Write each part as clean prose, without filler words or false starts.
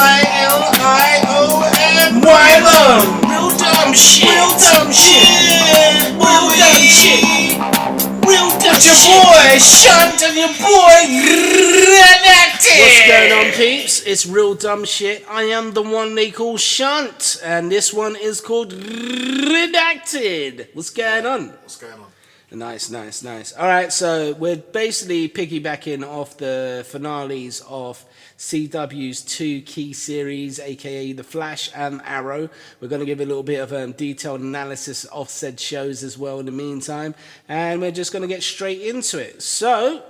Wylion. Wylion. Real dumb shit. Real dumb shit. Real dumb shit. Real dumb With your shit. boy Shunt and your boy Redacted. What's going on, peeps? It's Real Dumb Shit. I am the one they call Shunt, and this one is called Redacted. What's going on? What's going on? Nice. All right, so we're basically piggybacking off the finales of CW's two key series, aka The Flash and Arrow. We're going to give a little bit of detailed analysis of said shows as well in the meantime, and we're just going to get straight into it. So,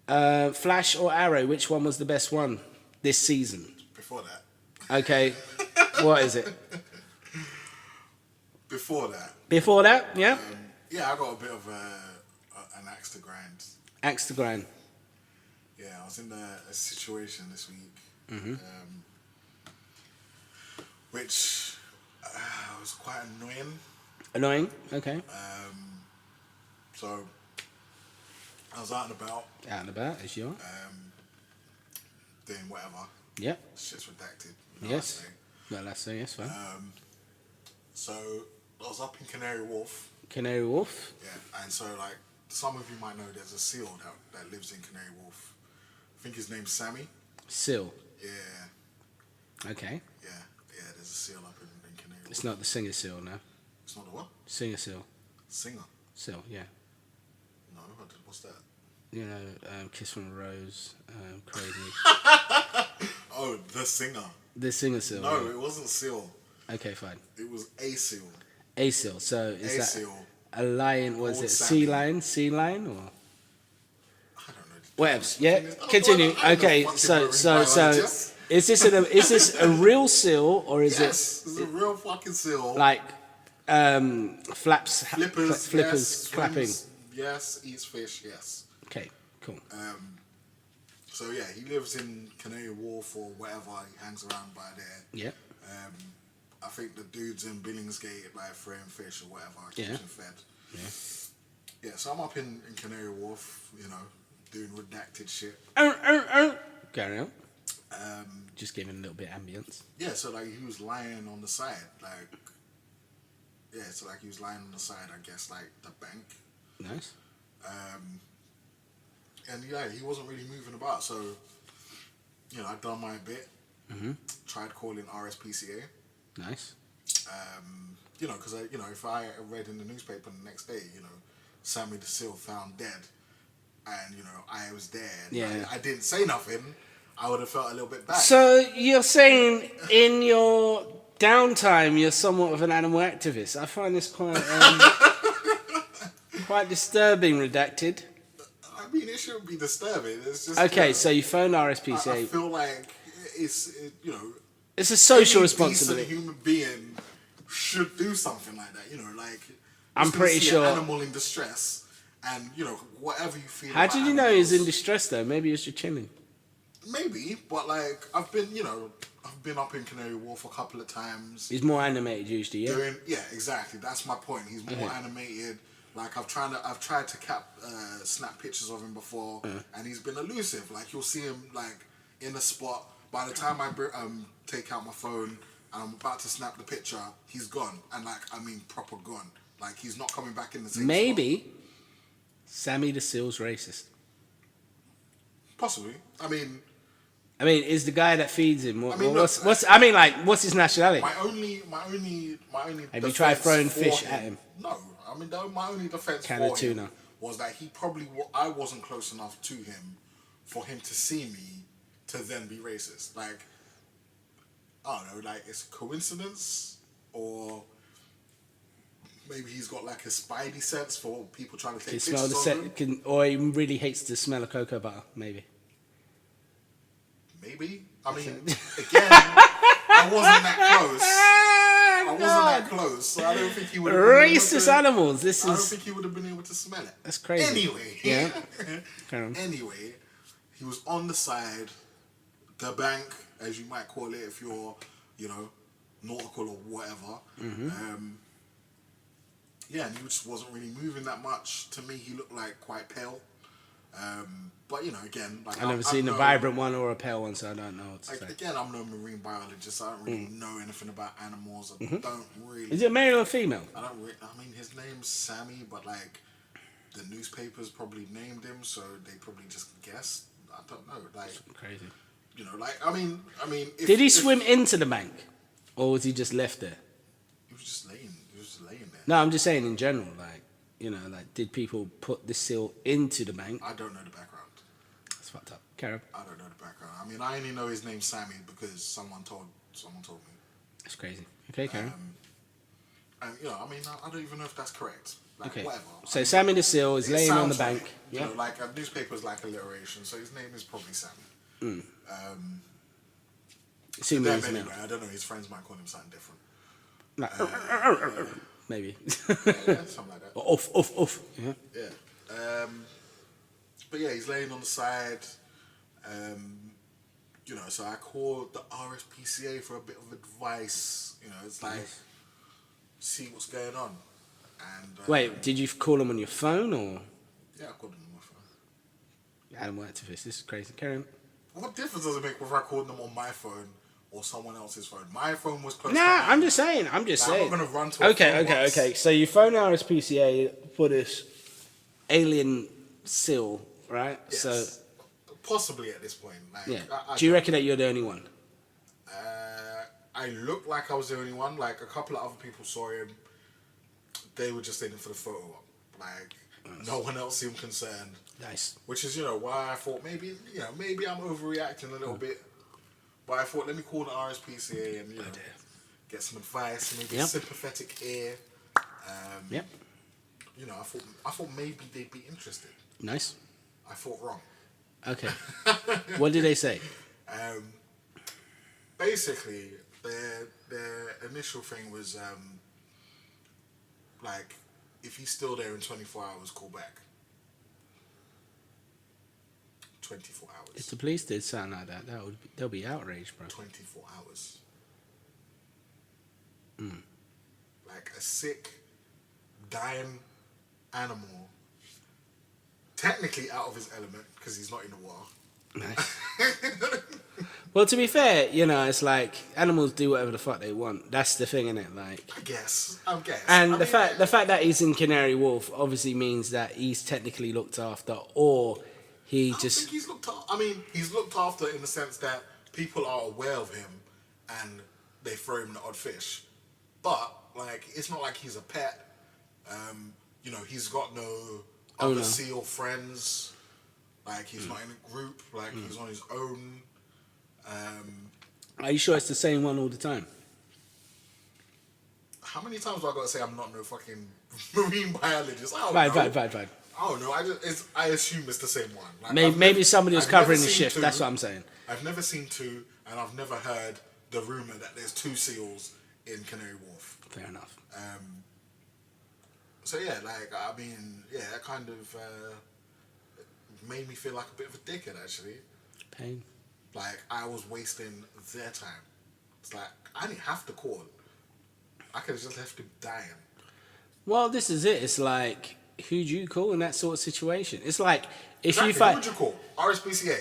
Flash or Arrow, which one was the best one this season? Before that. Okay, what is it? Before that. Before that, yeah? Yeah, I got a bit of an axe to grind. Axe to grind. Yeah, I was in a situation this week, which was quite annoying. Annoying, okay. So I was out and about. Out and about, as you are. Doing whatever. Yep. Shit's redacted. Yes. Well, that's so, yes, fine. So I was up in Canary Wharf. Canary Wharf? Yeah, and so like some of you might know there's a seal that lives in Canary Wharf. I think his name's Sammy. Seal. Yeah. Okay. Yeah, there's a seal up in Canary Wharf. It's not the singer seal now. It's not the what? Singer seal. Singer? Seal, yeah. No, what's that? You know, Kiss from a Rose, Crazy. Oh, the singer. The singer seal. No, yeah. it wasn't seal. Okay, fine. It was a seal. A seal. So is that seal. a lion? Was Old it Sammy. sea lion, or? I don't know. Whatever. Yeah. Continue. Okay. So is this a real seal, or is yes, it's a real fucking seal. like flaps, flippers, flippers yes, clapping? swims, yes, eats fish, yes. Okay. Cool. So yeah, he lives in Canary Wharf or whatever. He hangs around by there. Yeah. I think the dude's in Billingsgate, like throwing fish or whatever, keeps him fed. Yeah. Yeah, so I'm up in Canary Wharf, you know, doing redacted shit. Carry on. Um, Just giving a little bit of ambience. yeah, so like he was lying on the side, he was lying on the side, I guess, like the bank. Nice. And yeah, he wasn't really moving about, so, you know, I'd done my bit. Tried calling RSPCA. Nice. You know, because if I read in the newspaper the next day, you know, Sammy the Seal found dead, and you know I was there, and Yeah. I didn't say nothing, I would have felt a little bit bad. So you're saying in your downtime you're somewhat of an animal activist. I find this quite quite disturbing. Redacted. I mean, it shouldn't be disturbing. It's just Okay, you know, so you phone RSPCA. I feel like you know, It's a social any responsibility. decent human being should do something like that. You know, like I'm just gonna pretty see sure- an animal in distress, and you know whatever you feel. How about did you know he was in animals, distress though? Maybe he was just chilling. Maybe, but like I've been up in Canary Wharf a couple of times. He's more animated usually, yeah. Yeah, exactly. That's my point. He's more animated. Like I've tried to snap pictures of him before, and he's been elusive. Like you'll see him like in a spot. By the time I take out my phone and I'm about to snap the picture, he's gone, and like I mean proper gone. Like he's not coming back in the same Maybe Sammy the Seal's racist. spot. Possibly. I mean, is the guy that feeds him? I mean, what's look, what's his nationality? my only. Have you tried defense throwing for fish at him? No, I mean my only defense Can for of tuna. him was that he probably I wasn't close enough to him for him to see me to then be racist. Like I don't know, like it's a coincidence, or maybe he's got like a spidey sense for people trying to take Can smell pictures the of him. or he really hates the smell of cocoa butter. Maybe. Maybe. I mean, again, I wasn't that close. I wasn't that close, so I don't think he would have been Racist animals. This I don't is think he would have been able to smell it. that's crazy. Anyway. Yeah. Carry on. Anyway, he was on the side, the bank, as you might call it if you're, you know, nautical or whatever. Yeah, and he just wasn't really moving that much. To me, he looked like quite pale. But you know, again, like I've never seen a vibrant one or a pale one, so I don't know what to say. Again, I'm no marine biologist. I don't really know anything about animals. I don't really. Is it male or female? I don't. I mean, his name's Sammy, but like the newspapers probably named him, so they probably just guessed. I don't know. Like Crazy. You know, like I mean. Did he swim into the bank, or was he just left there? He was just laying. He was just laying there. No, I'm just saying in general, like, you know, like, did people put the seal into the bank? I don't know the background. That's fucked up. Carry I don't know the background. I mean, I only know his name's Sammy because someone told me. That's crazy. Okay, Karen. And you know, I mean, I don't even know if that's correct. Like, Okay. whatever. So I mean, Sammy the seal is it laying on the sounds bank. right. Yeah. You know, like a newspaper's like alliteration, so his name is probably Sammy. Assuming Them he's male. anyway, I don't know. His friends might call him something different. Maybe. Yeah, something like that. Off. Yeah. Yeah. But yeah, he's laying on the side. You know, so I called the RSPCA for a bit of advice. You know, it's like, see what's going on. And Wait, did you call him on your phone or? Yeah, I called him on my phone. Adam worked to this. This is crazy. Carry on. What difference does it make whether I called them on my phone or someone else's phone? My phone was close. Nah, to I'm just saying. I'm not gonna run to. Okay. So you phone RSPCA for this alien seal, right? Yes. So possibly at this point. Like, yeah. I Do you reckon that you're the only one? I looked like I was the only one. Like a couple of other people saw him. They were just in it for the photo op. Like no one else seemed concerned. Nice. Which is, you know, why I thought maybe I'm overreacting a little bit. But I thought, let me call the RSPCA and, you know, get some advice, maybe a sympathetic ear. Yep. You know, I thought maybe they'd be interested. Nice. I thought wrong. Okay. What did they say? Basically, their initial thing was, like, if he's still there in 24 hours, call back. 24 hours. If the police did something like that, they'll be outraged, bro. 24 hours. Like a sick, dying animal, technically out of his element because he's not in the water. Nice. Well, to be fair, you know, it's like animals do whatever the fuck they want. That's the thing, innit? Like, I guess. and the fact that he's in Canary Wharf obviously means that he's technically looked after, or he I just. think he's looked after. I mean, he's looked after in the sense that people are aware of him and they throw him the odd fish. But, like, it's not like he's a pet. You know, he's got no other seal friends. Like, he's not in a group. Like, he's on his own. Are you sure it's the same one all the time? How many times do I got to say I'm not no fucking marine biologist? I don't know. Right. I don't know. I assume it's the same one. Like, Maybe somebody was I've covering never the seen shift. two. That's what I'm saying. I've never seen two, and I've never heard the rumor that there's two seals in Canary Wharf. Fair enough. So yeah, like I mean, yeah, that kind of made me feel like a bit of a dickhead actually. Pain. Like I was wasting their time. It's like I didn't have to call. I could have just left him dying. Well, this is it. It's like, who do you call in that sort of situation? It's like if Exactly. you find. Who would you call? RSPCA.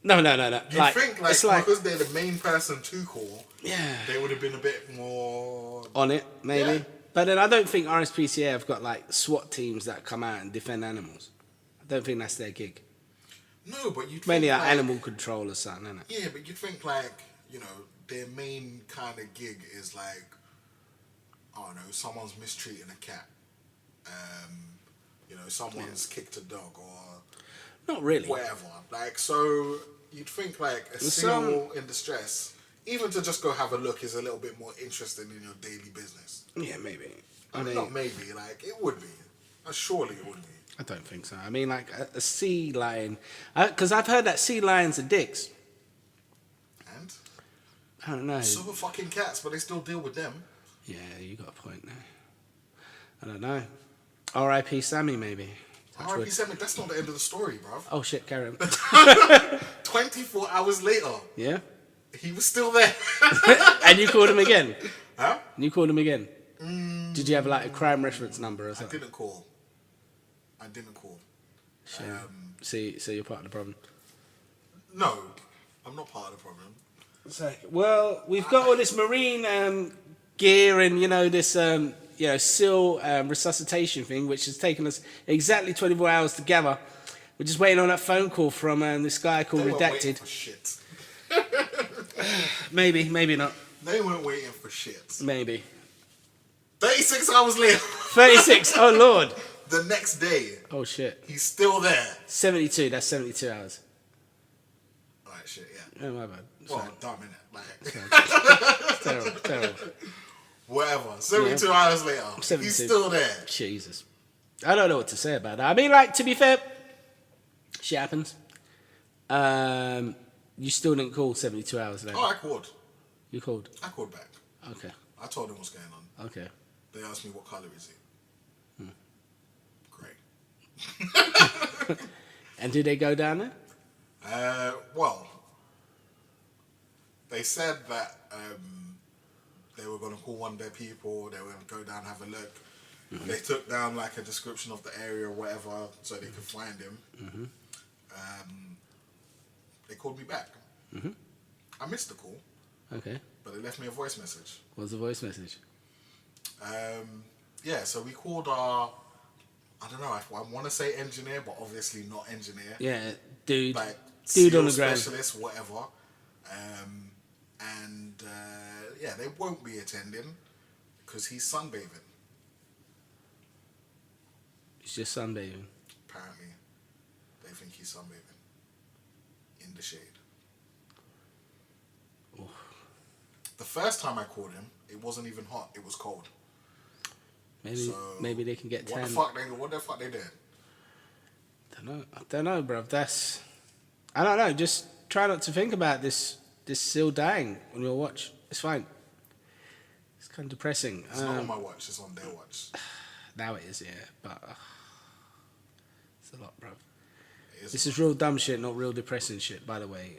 No. You think like it's like because they're the main person to call, yeah, they would have been a bit more on it maybe. Yeah. But then I don't think RSPCA have got like SWAT teams that come out and defend animals. I don't think that's their gig. No, but you'd Mainly think like like, animal control or something, isn't it? Yeah, but you'd think like, you know, their main kind of gig is like, I don't know, someone's mistreating a cat. You know, someone's kicked a dog or Not really. whatever. Like, so you'd think like a seal in distress, even to just go have a look is a little bit more interesting in your daily business. Yeah, maybe. I mean, not maybe, like it would be. Surely it would be. I don't think so. I mean, like a sea lion, because I've heard that sea lions are dicks. And I don't know. so are fucking cats, but they still deal with them. Yeah, you got a point there. I don't know. R.I.P. Sammy, maybe. R.I.P. Sammy, that's not the end of the story, bruv. Oh shit, carry on. 24 hours later, Yeah. he was still there. And you called him again. Huh? And you called him again. Did you have like a crime reference number or I something? didn't call. Shame. So you're part of the problem. No, I'm not part of the problem. So, well, we've got all this marine gear and this SEAL resuscitation thing, which has taken us exactly 24 hours to gather. We're just waiting on that phone call from this guy called They weren't waiting Redacted. for shit. Maybe not. They weren't waiting for shit. Maybe. 36 hours later. 36. Oh Lord. The next day, Oh shit. he's still there. 72. That's 72 hours. Alright, shit, yeah. Oh my bad. Well, Sorry. dumb, innit? Like, Terrible. whatever. 72 hours later, 72. he's still there. Jesus. I don't know what to say about that. I mean, like, to be fair, shit happens. You still didn't call 72 hours later. Oh, I called. You called? I called back. Okay. I told him what's going on. Okay. They asked me what colour is he. Grey. And did they go down there? Well, they said that they were going to call one of their people, they were going to go down and have a look. Mm-hmm. They took down like a description of the area or whatever so they could find him. Mm-hmm. They called me back. Mm-hmm. I missed the call. Okay. But they left me a voice message. What was the voice message? Yeah, so we called our, I don't know, I want to say engineer, but obviously not engineer. Yeah, dude. Like, dude on the SEAL ground. specialist, whatever. Yeah, they won't be attending because he's sunbathing. He's just sunbathing. Apparently, they think he's sunbathing in the shade. Oof. The first time I called him, it wasn't even hot; it was cold. Maybe they can get tan. What the fuck they did? I don't know, bro. I don't know. Just try not to think about this SEAL dying on your watch. It's fine. It's kind of depressing. It's not on my watch; it's on their watch. Now it is, yeah, but it's a lot, bro. This is real dumb shit, not real depressing shit, by the way.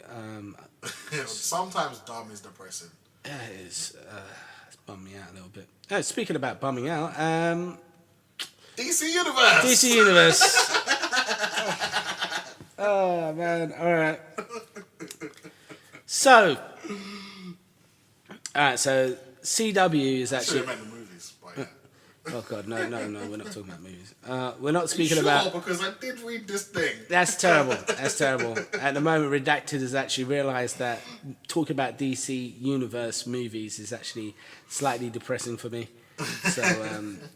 Sometimes dumb is depressing. Yeah, it is. It's bummed me out a little bit. Speaking about bumming out, DC Universe! DC Universe. Oh, man. All right. So CW is actually... I meant the movies, but yeah. Oh, God, no, we're not talking about movies. We're not speaking sure? about... Because I did read this thing. That's terrible. At the moment, Redacted has actually realised that talking about DC Universe movies is actually slightly depressing for me. So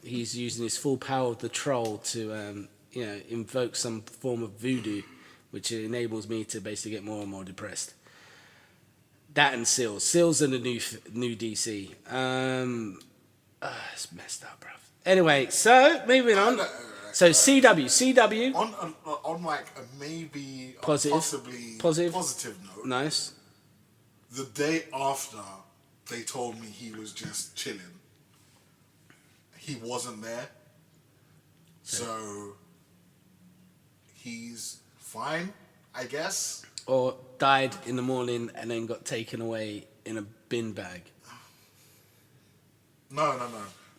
he's using his full power of the troll to, invoke some form of voodoo, which enables me to basically get more and more depressed. That and Seals. Seals are the new DC. It's messed up, bro. Anyway, so moving on. So CW. On like a maybe Positive note. Nice. The day after they told me he was just chilling, he wasn't there. So he's fine, I guess. Or died in the morning and then got taken away in a bin bag. No,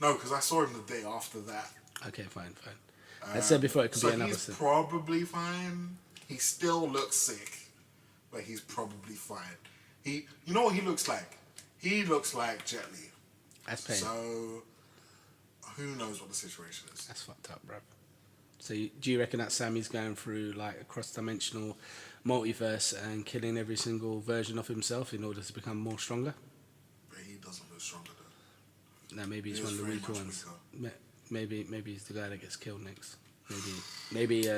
because I saw him the day after that. Okay, fine. I said before it could be another he's thing. probably fine. He still looks sick, but he's probably fine. You know what he looks like? He looks like Jet Li. That's pain. So who knows what the situation is? That's fucked up, bro. So do you reckon that Sammy's going through like a cross-dimensional multiverse and killing every single version of himself in order to become more stronger? But he doesn't look stronger though. No, maybe he's one of the weaker ones. Maybe he's the guy that gets killed next. Maybe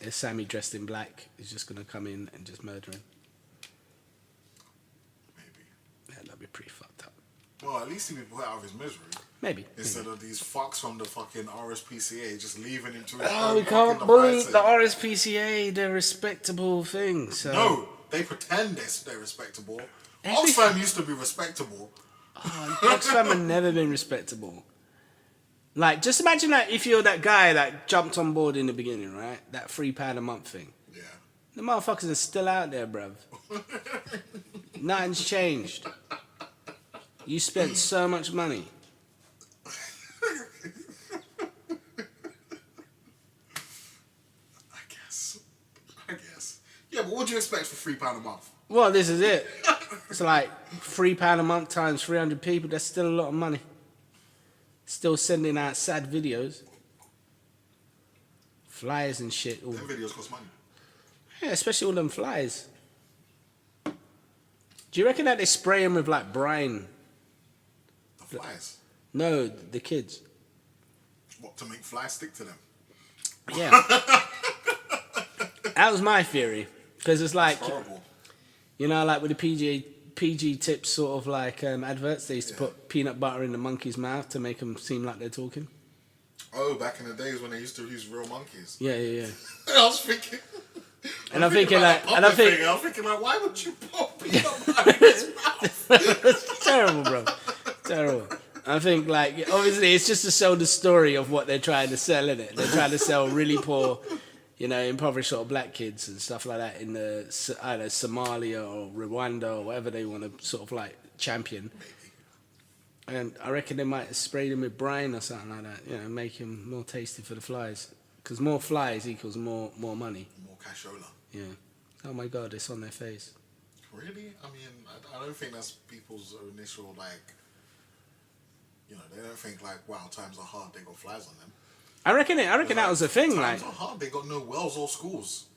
Sammy dressed in black is just gonna come in and just murder him. Maybe. Yeah, that'd be pretty fucked up. Well, at least he'd be put out of his misery. Maybe. Instead of these fucks from the fucking RSPCA just leaving him to his Oh, own we can't fucking bully devices. the RSPCA. They're respectable things. So. No, they pretend they're respectable. Oxfam used to be respectable. Oxfam have never been respectable. Like, just imagine that if you're that guy that jumped on board in the beginning, right? That £3 a month thing. Yeah. The motherfuckers are still out there, bruv. Nothing's changed. You spent so much money. I guess. Yeah, but what do you expect for £3 a month? Well, this is it. It's like £3 a month times 300 people. That's still a lot of money. Still sending out sad videos, flyers and shit. Them videos cost money. Yeah, especially all them flies. Do you reckon that they spray them with like brine? The flies. No, the kids. What, to make flies stick to them? Yeah. That was my theory. Because it's like, Horrible. you know, like with the PG tips sort of like adverts, they used to put peanut butter in the monkey's mouth to make them seem like they're talking. Oh, back in the days when they used to use real monkeys. Yeah. I was thinking. And I'm thinking like, I'm thinking like, why would you pop peanut butter in his mouth? it's terrible, bro. Terrible. I think like, obviously it's just to sell the story of what they're trying to sell, innit? They're trying to sell really poor, you know, impoverished sort of black kids and stuff like that in the, I don't know, Somalia or Rwanda or whatever they want to sort of like champion. Maybe. And I reckon they might have sprayed them with brine or something like that, you know, make them more tasty for the flies. Because more flies equals more money. More cashola. Yeah. Oh my God, it's on their face. Really? I mean, I don't think that's people's initial, like, you know, they don't think like, wow, times are hard, they got flies on them. I reckon that was a thing, like. Times are hard, they got no wells or schools.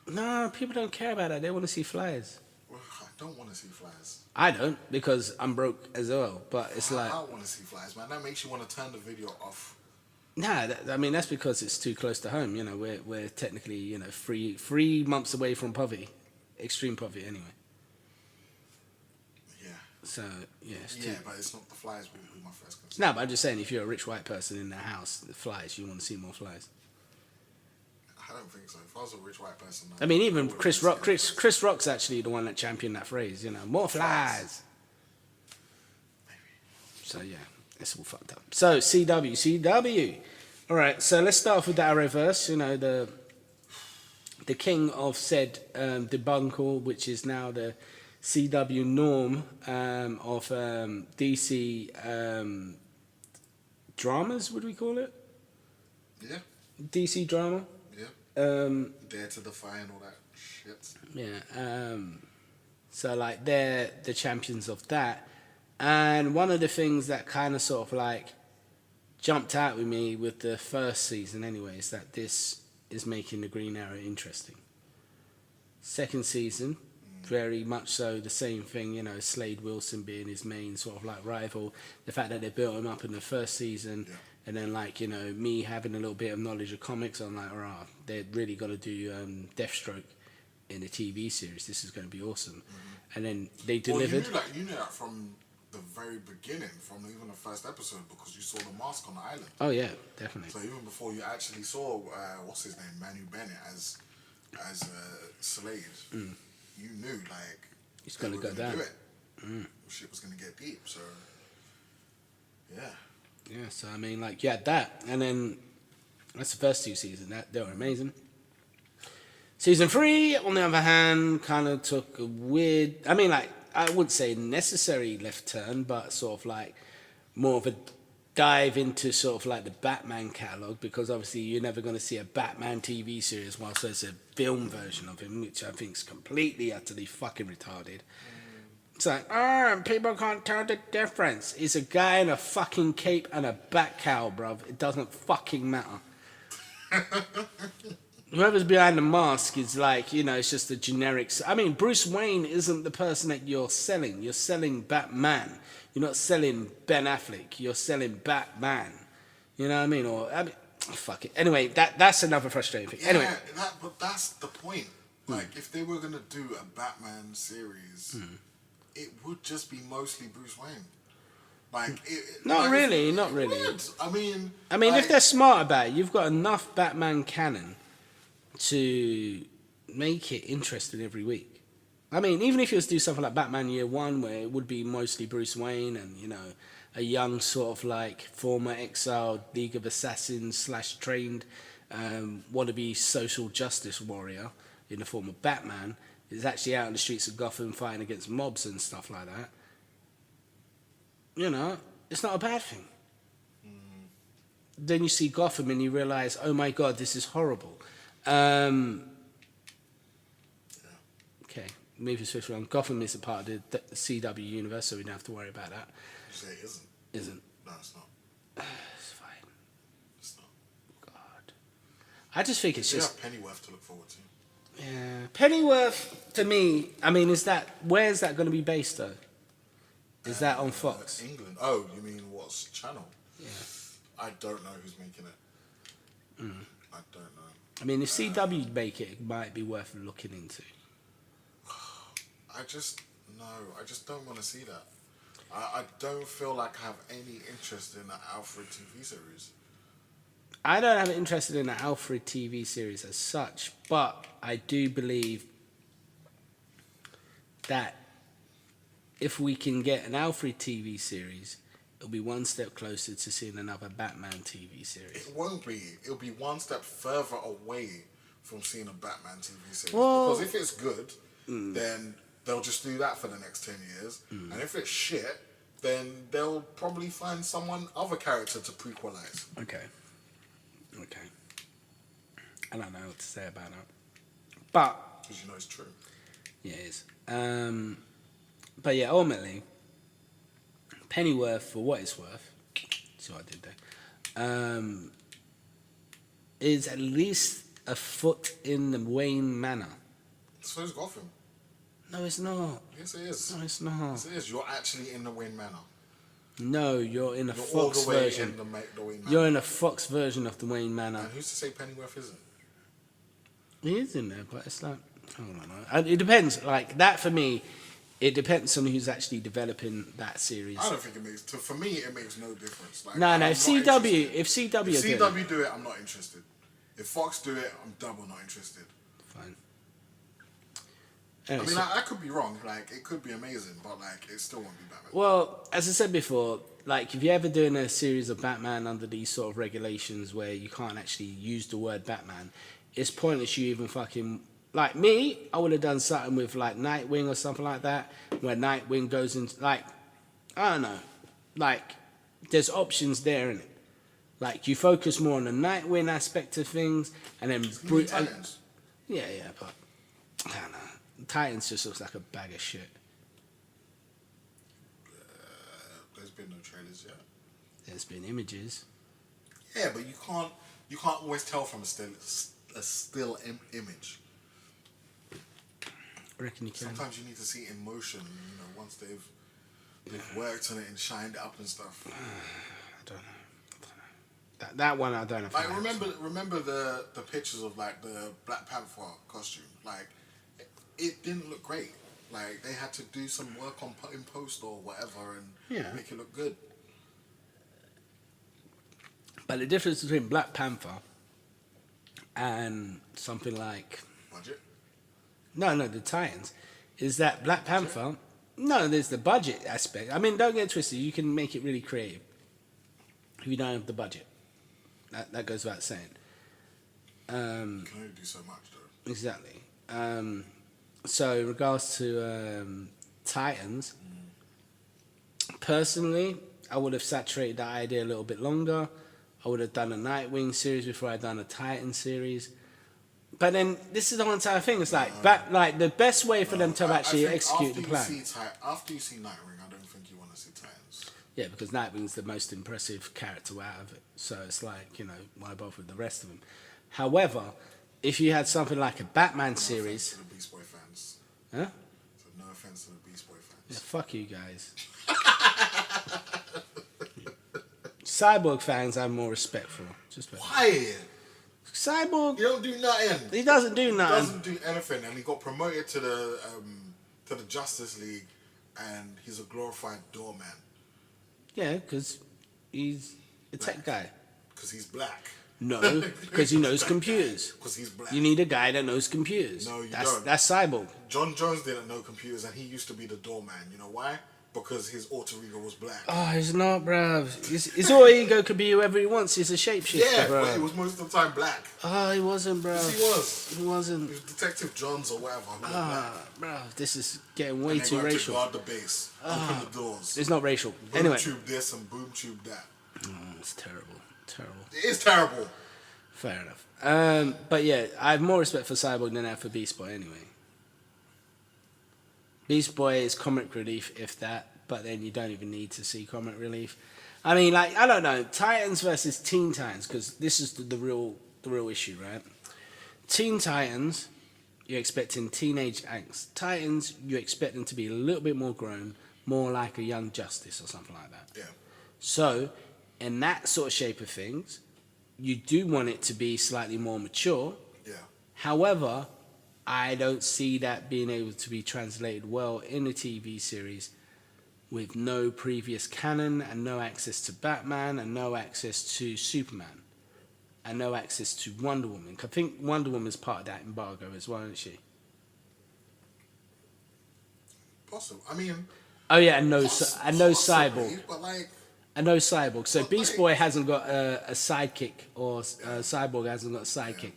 No, people don't care about that. They want to see flies. Well, I don't want to see flies. I don't, because I'm broke as well. But it's like, I want to see flies, man. That makes you want to turn the video off. nah. I mean, that's because it's too close to home. You know, we're technically, you know, 3 months away from poverty, extreme poverty, anyway. Yeah. So yeah, it's Yeah, too. but it's not the flies would be my first concern. No, but I'm just saying, if you're a rich white person in the house, the flies, you want to see more flies. I don't think so. If I was a rich white person, I mean, even wouldn't Chris want Rock. to see Chris Rock's actually the one that championed that phrase. You know, more flies. So yeah, it's all fucked up. So CW. All right, so let's start off with the Arrowverse. You know, the king of said debacle, which is now the CW norm of DC dramas. Would we call it? Yeah. DC drama. Yeah. Dare to Defy and all that shit. Yeah. So like they're the champions of that. And one of the things that kind of sort of like jumped out with me with the first season anyway is that this is making the Green Arrow interesting. Second season, very much so the same thing, you know, Slade Wilson being his main sort of like rival. The fact that they built him up in the first season, and then like, you know, me having a little bit of knowledge of comics, I'm like, oh, they're really got to do Deathstroke in the TV series. This is going to be awesome. And then they delivered. Well, you knew that from the very beginning, from even the first episode, because you saw the mask on the island. Oh yeah, definitely. So even before you actually saw what's his name, Manu Bennett as Slade, you knew like It's going to go down. do it. Shit was going to get deep. So yeah. Yeah, so I mean, like, you had that, and then that's the first 2 seasons. They were amazing. Season 3, on the other hand, kind of took a weird, I mean, like, I wouldn't say necessary left turn, but sort of like more of a dive into sort of like the Batman catalogue, because obviously you're never going to see a Batman TV series whilst there's a film version of him, which I think is completely, utterly fucking retarded. It's like, people can't tell the difference. It's a guy in a fucking cape and a bat cowl, bruv. It doesn't fucking matter. Whoever's behind the mask is like, you know, it's just a generic. I mean, Bruce Wayne isn't the person that you're selling. You're selling Batman. You're not selling Ben Affleck. You're selling Batman. You know what I mean? Or, I mean, fuck it. Anyway, that's another frustrating thing. Anyway. But that's the point. Like, if they were going to do a Batman series, it would just be mostly Bruce Wayne. Like, Not really. I mean, if they're smart about it, you've got enough Batman canon to make it interesting every week. I mean, even if you was to do something like Batman Year One, where it would be mostly Bruce Wayne and, you know, a young sort of like former exiled League of Assassins / trained wannabe social justice warrior in the form of Batman is actually out in the streets of Gotham fighting against mobs and stuff like that. You know, it's not a bad thing. Then you see Gotham and you realise, oh my God, this is horrible. moving swiftly on. Gotham is a part of the CW universe, so we don't have to worry about that. You say it isn't? Isn't? No, it's not. It's fine. It's not. God. I just think it's You just... have Pennyworth to look forward to. Yeah. Pennyworth, to me, I mean, where's that going to be based, though? Is that on Fox? England. Oh, you mean what's channel? Yeah. I don't know who's making it. I don't know. I mean, if CW make it might be worth looking into. I just don't want to see that. I don't feel like I have any interest in the Alfred TV series. I don't have interest in the Alfred TV series as such, but I do believe that if we can get an Alfred TV series, it'll be one step closer to seeing another Batman TV series. It won't be. It'll be one step further away from seeing a Batman TV series. Well, because if it's good, then they'll just do that for the next 10 years. And if it's shit, then they'll probably find other character to prequelize. Okay. I don't know what to say about that. But... Because you know it's true. Yeah, it is. But yeah, ultimately, Pennyworth, for what it's worth, see what I did there, is at least a foot in the Wayne Manor. So is Gotham. No, it's not. Yes, it is. No, it's not. Yes, it is. You're actually in the Wayne Manor. No, you're in a You're Fox all the way version. in the Wayne Manor. You're in a Fox version of the Wayne Manor. And who's to say Pennyworth isn't? He is in there, but it's like, I don't know. It depends. Like, that for me, it depends on who's actually developing that series. I don't think it makes... For me, it makes no difference. Like, No, I'm if not CW interested. are If doing it, CW do it, I'm not interested. If Fox do it, I'm double not interested. fine. I Anyway, mean, so- I could be wrong. Like, it could be amazing, but like, it still won't be Batman. well, as I said before, like, if you're ever doing a series of Batman under these sort of regulations where you can't actually use the word Batman, it's pointless you even fucking... Like me, I would have done something with like Nightwing or something like that, where Nightwing goes into, like, I don't know, like, there's options there, innit? Like, you focus more on the Nightwing aspect of things, and then... Titans. Yeah, but I don't know. Titans just looks like a bag of shit. There's been no trailers yet. There's been images. Yeah, but you can't always tell from a still image. I reckon you can. Sometimes you need to see in motion. You know, once they've worked on it and shined it up and stuff. I don't know. That one I don't know. Like, remember the pictures of like the Black Panther costume. Like, it didn't look great. Like, they had to do some work in post or whatever and make it look good. But the difference between Black Panther and something like... Budget? No, the Titans, is that Black Panther... No, there's the budget aspect. I mean, don't get it twisted. You can make it really creative if you don't have the budget. That goes without saying. You can only do so much, though. Exactly. So, in regards to Titans, personally, I would have saturated that idea a little bit longer. I would have done a Nightwing series before I'd done a Titan series. But then, this is the whole entire thing. It's like, the best way for them to actually execute the plan. After you see Nightwing, I don't think you want to see Titans. Yeah, because Nightwing's the most impressive character out of it. So it's like, why bother with the rest of them? However, if you had something like a Batman series... To the Beast Boy fans. Huh? So no offense to the Beast Boy fans. Yeah, fuck you guys. Cyborg fans I have more respect for. Why? Cyborg... He don't do nothing. He doesn't do nothing. He doesn't do anything, and he got promoted to the Justice League, and he's a glorified doorman. Yeah, because he's a tech guy. Because he's black. No, because he knows computers. Because he's black. You need a guy that knows computers. No, you don't. That's Cyborg. John Jones didn't know computers, and he used to be the doorman. You know why? Because his alter ego was black. Oh, he's not, bruv. His alter ego could be whoever he wants. He's a shapeshifter, Yeah, bruv. but he was most of the time black. Oh, he wasn't, bruv. Yes, he was. He wasn't. He was Detective Johns or whatever. Who was black. Bruv, this is getting way And they too got racial. to guard the base, open the doors. It's not racial. Boom Anyway. tube this and boom tube that. It's terrible. Terrible. It is terrible. Fair enough. But yeah, I have more respect for Cyborg than I have for Beast Boy anyway. Beast Boy is comic relief, if that, but then you don't even need to see comic relief. I mean, like, I don't know, Titans versus Teen Titans, because this is the real issue, right? Teen Titans, you're expecting teenage angst. Titans, you expect them to be a little bit more grown, more like a Young Justice or something like that. Yeah. So, in that sort of shape of things, you do want it to be slightly more mature. Yeah. However, I don't see that being able to be translated well in a TV series with no previous canon and no access to Batman and no access to Superman and no access to Wonder Woman. I think Wonder Woman's part of that embargo as well, isn't she? Possible. I mean. Oh yeah, and no possibly, Cyborg. But like. And no Cyborg. So But Beast like- Boy hasn't got a sidekick, or Cyborg hasn't got a sidekick.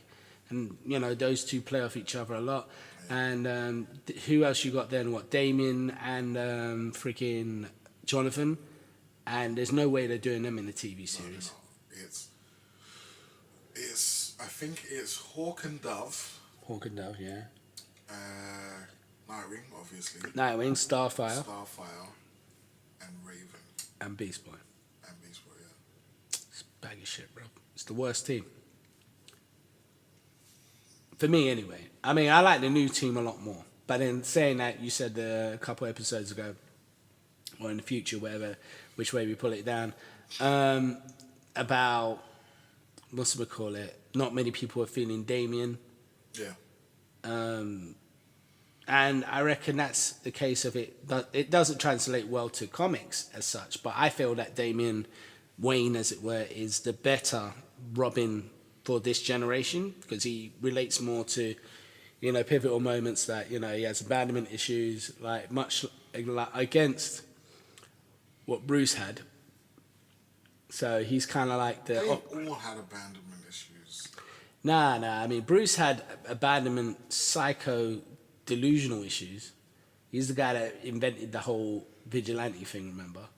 And, you know, those two play off each other a lot. And who else you got then? What, Damien and freaking Jonathan? And there's no way they're doing them in the TV series. No. It's. I think it's Hawk and Dove. Hawk and Dove, yeah. Nightwing, obviously. Nightwing, Starfire, Starfire, and Raven, and Beast Boy. and Beast Boy. Yeah. It's a bag of shit, bro. It's the worst team. For me, anyway. I mean, I like the new team a lot more. But in saying that, you said a couple episodes ago, or in the future, whatever, which way we pull it down, about, what's we call it? Not many people are feeling Damien. Yeah. And I reckon that's the case of it. It doesn't translate well to comics as such, but I feel that Damian Wayne, as it were, is the better Robin for this generation because he relates more to, you know, pivotal moments that, you know, he has abandonment issues, like much against what Bruce had. So he's kind of like the... They all had abandonment issues. Nah. I mean, Bruce had abandonment, psycho, delusional issues. He's the guy that invented the whole vigilante thing, remember?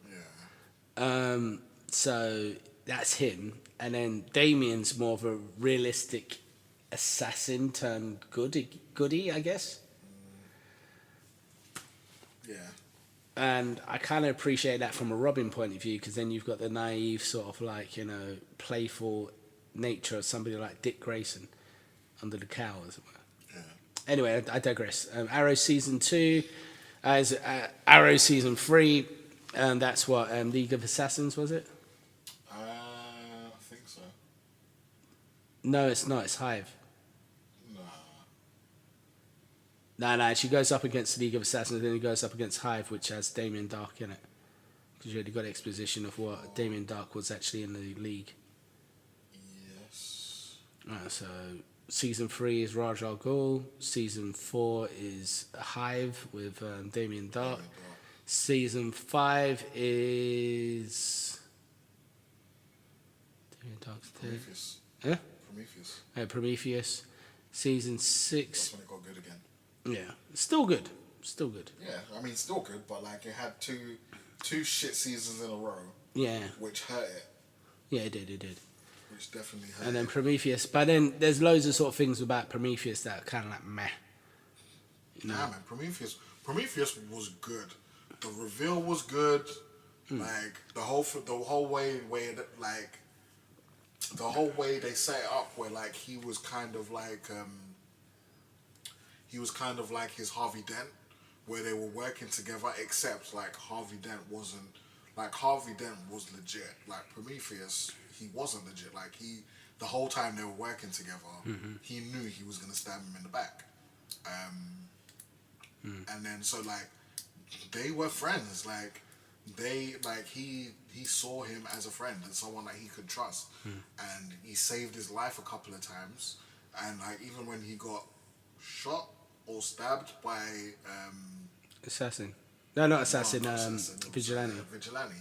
Yeah. So that's him. And then Damien's more of a realistic assassin turned goody, I guess. Yeah. And I kind of appreciate that from a Robin point of view because then you've got the naive sort of like, you know, playful nature of somebody like Dick Grayson under the cowl, as it were. Anyway, I digress. Arrow season 2, Arrow season 3, and that's what League of Assassins, was it? I think so. No, it's not. It's Hive. Nah. She goes up against League of Assassins, then he goes up against Hive, which has Damien Dark in it. Because you already got exposition of what Damien Dark was actually in the League. Yes. So season 3 is Raj Al Ghul. Season 4 is Hive with Damien Dark. Season 5 is Damien Dark's Prometheus. Yeah? Prometheus. Prometheus. Season 6. That's when it got good again. Yeah, still good. Yeah, I mean, still good, but like it had two shit seasons in a row. Yeah. Which hurt it. Yeah, it did. Which definitely hurt. And then Prometheus, but then there's loads of sort of things about Prometheus that are kind of like meh. Nah, man, Prometheus was good. The reveal was good. Like the whole way they set it up, where like he was kind of like his Harvey Dent, where they were working together. Except like Harvey Dent wasn't. Like Harvey Dent was legit. Like Prometheus, he wasn't legit. Like the whole time they were working together, he knew he was gonna stab him in the back. And then so like they were friends. Like he saw him as a friend and someone that he could trust. And he saved his life a couple of times. And like even when he got shot or stabbed by Assassin. No, not Assassin. not Assassin, it was, Vigilante. Vigilante.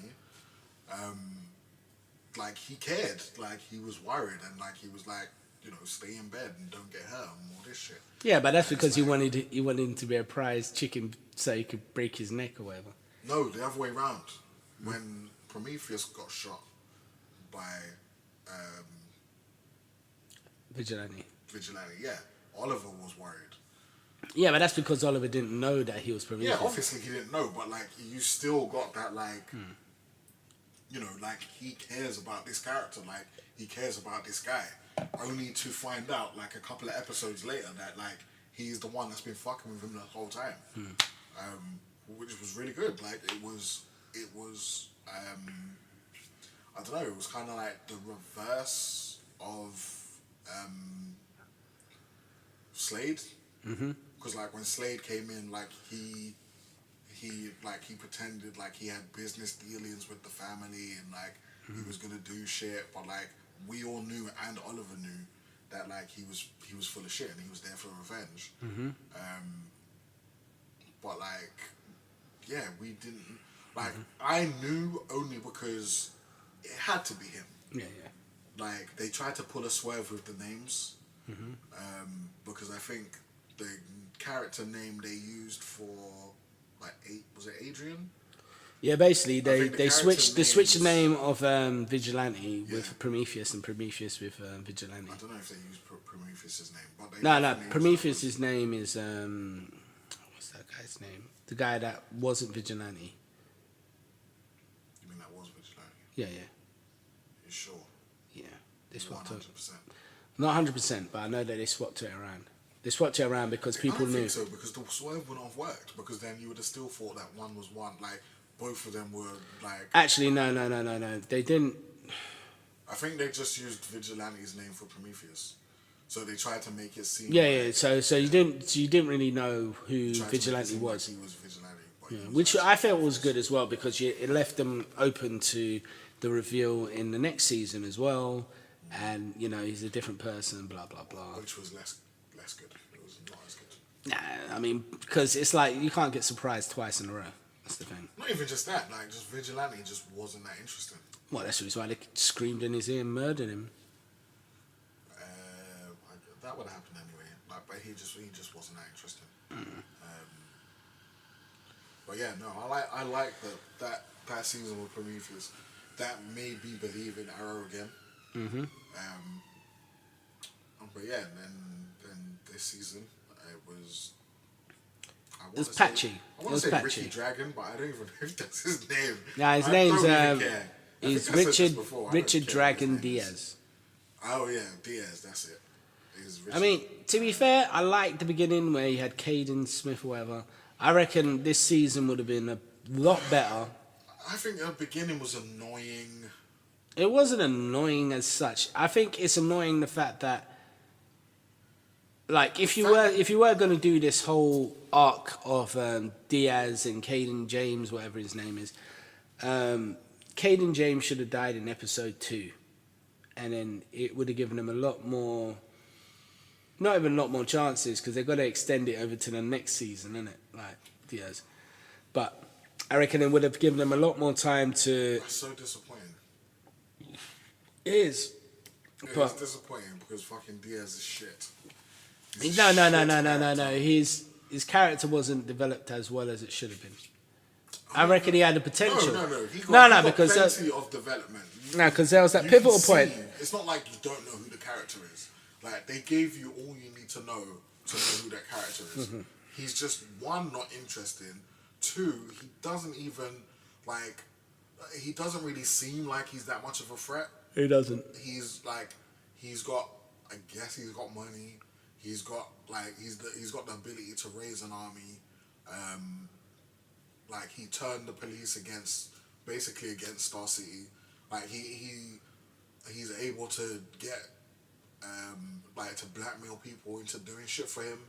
Like he cared. Like he was worried, and like he was like, you know, stay in bed and don't get hurt and all this shit. Yeah, but that's And because it's he like- wanted him to be a prize chicken so he could break his neck or whatever. No, the other way around. When Prometheus got shot by Vigilante. Vigilante, yeah, Oliver was worried. Yeah, but that's because Oliver didn't know that he was Yeah, Prometheus. obviously he didn't know, but like you still got that like, you know, like he cares about this character, like he cares about this guy, only to find out like a couple of episodes later that like he's the one that's been fucking with him the whole time, which was really good. Like it was, I don't know, it was kind of like the reverse of Slade, because like when Slade came in, like he pretended like he had business dealings with the family and like he was gonna do shit, but like we all knew and Oliver knew that like he was full of shit and he was there for revenge. But like, yeah, we didn't like. I knew only because it had to be him. Yeah. Like they tried to pull a swerve with the names, because I think the character name they used for like was it Adrian? Yeah, basically I think they switched the name names- of Vigilante with Prometheus and Prometheus with Vigilante. I don't know if they used Prometheus' name, but they No, definitely used Prometheus' name is what's that guy's name? The guy that wasn't Vigilante. You mean that was Vigilante? Yeah. You sure? Yeah. They swapped it. 100%. Not 100%, but I know that they swapped it around. They swapped it around because people I don't knew. think so, because the swerve wouldn't have worked, because then you would have still thought that one was one. Like both of them were like. Actually, no. They didn't. I think they just used Vigilante's name for Prometheus, so they tried to make it seem. Yeah. like So you didn't really know who tried to make it Vigilante seem like was. he was Vigilante, but Yeah, he was which actually I felt was good as well because it left them open to the reveal in the next season as well, and you know he's a different person, blah blah blah. which was less good. It was not as good. Nah, I mean because it's like you can't get surprised twice in a row. That's the thing. Not even just that, like just Vigilante just wasn't that interesting. Well, that's the reason why they screamed in his ear and murdered him. That would happen anyway. Like, but he just wasn't that interesting. But yeah, no, I like that season with Prometheus. That made me believe in Arrow again. But yeah, and then this season it was. It was patchy. I want to say Ricky Dragon, but I don't even know if that's his name. Yeah, his I name's don't even care. I is think I said this Richard before. I don't Richard care Dragon what his name is. Diaz. Oh yeah, Diaz. That's it. I mean, to be fair, I liked the beginning where you had Caden Smith or whatever. I reckon this season would have been a lot better. I think the beginning was annoying. It wasn't annoying as such. I think it's annoying the fact that, like, if you were going to do this whole arc of Diaz and Caden James, whatever his name is, Caden James should have died in episode 2, and then it would have given them a lot more. Not even a lot more chances because they've got to extend it over to the next season, innit? Like Diaz. But I reckon it would have given them a lot more time to. That's so disappointing. It is. It's disappointing because fucking Diaz is shit. No. His character wasn't developed as well as it should have been. I reckon he had the potential. No. He got because plenty of development. No, because there was that You pivotal can see, point. it's not like you don't know who the character is. Like they gave you all you need to know who that character is. He's just one, not interesting. Two, he doesn't even like. He doesn't really seem like he's that much of a threat. He doesn't. He's like, he's got. I guess he's got money. He's got like he's got the ability to raise an army. Like he turned the police against Star City. Like he's able to get like to blackmail people into doing shit for him.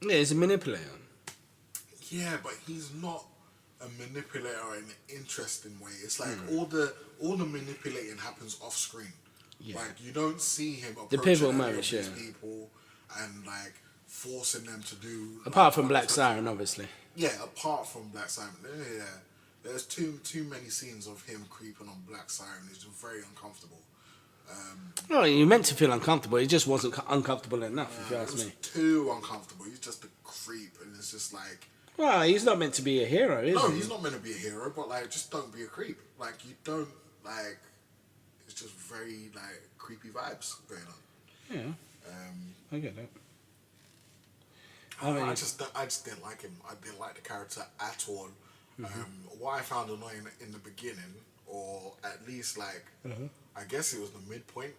Yeah, he's a manipulator. Yeah, but he's not a manipulator in an interesting way. It's like all the manipulating happens off screen. Yeah. Like you don't see him The approaching pivotal any of moments, these yeah. people and like forcing them to do. Apart from Black Siren, obviously. Yeah, apart from Black Siren, yeah. There's too many scenes of him creeping on Black Siren. It's very uncomfortable. No, you meant to feel uncomfortable. It just wasn't uncomfortable enough, if you It ask was me. too uncomfortable. He's just a creep, and it's just like. Well, he's not meant to be a hero, is No, he? he's not meant to be a hero, but like, just don't be a creep. Like, you don't like. It's just very like creepy vibes going on. Yeah, I get that. I just didn't like him. I didn't like the character at all. What I found annoying in the beginning, or at least like, I guess it was the midpoint.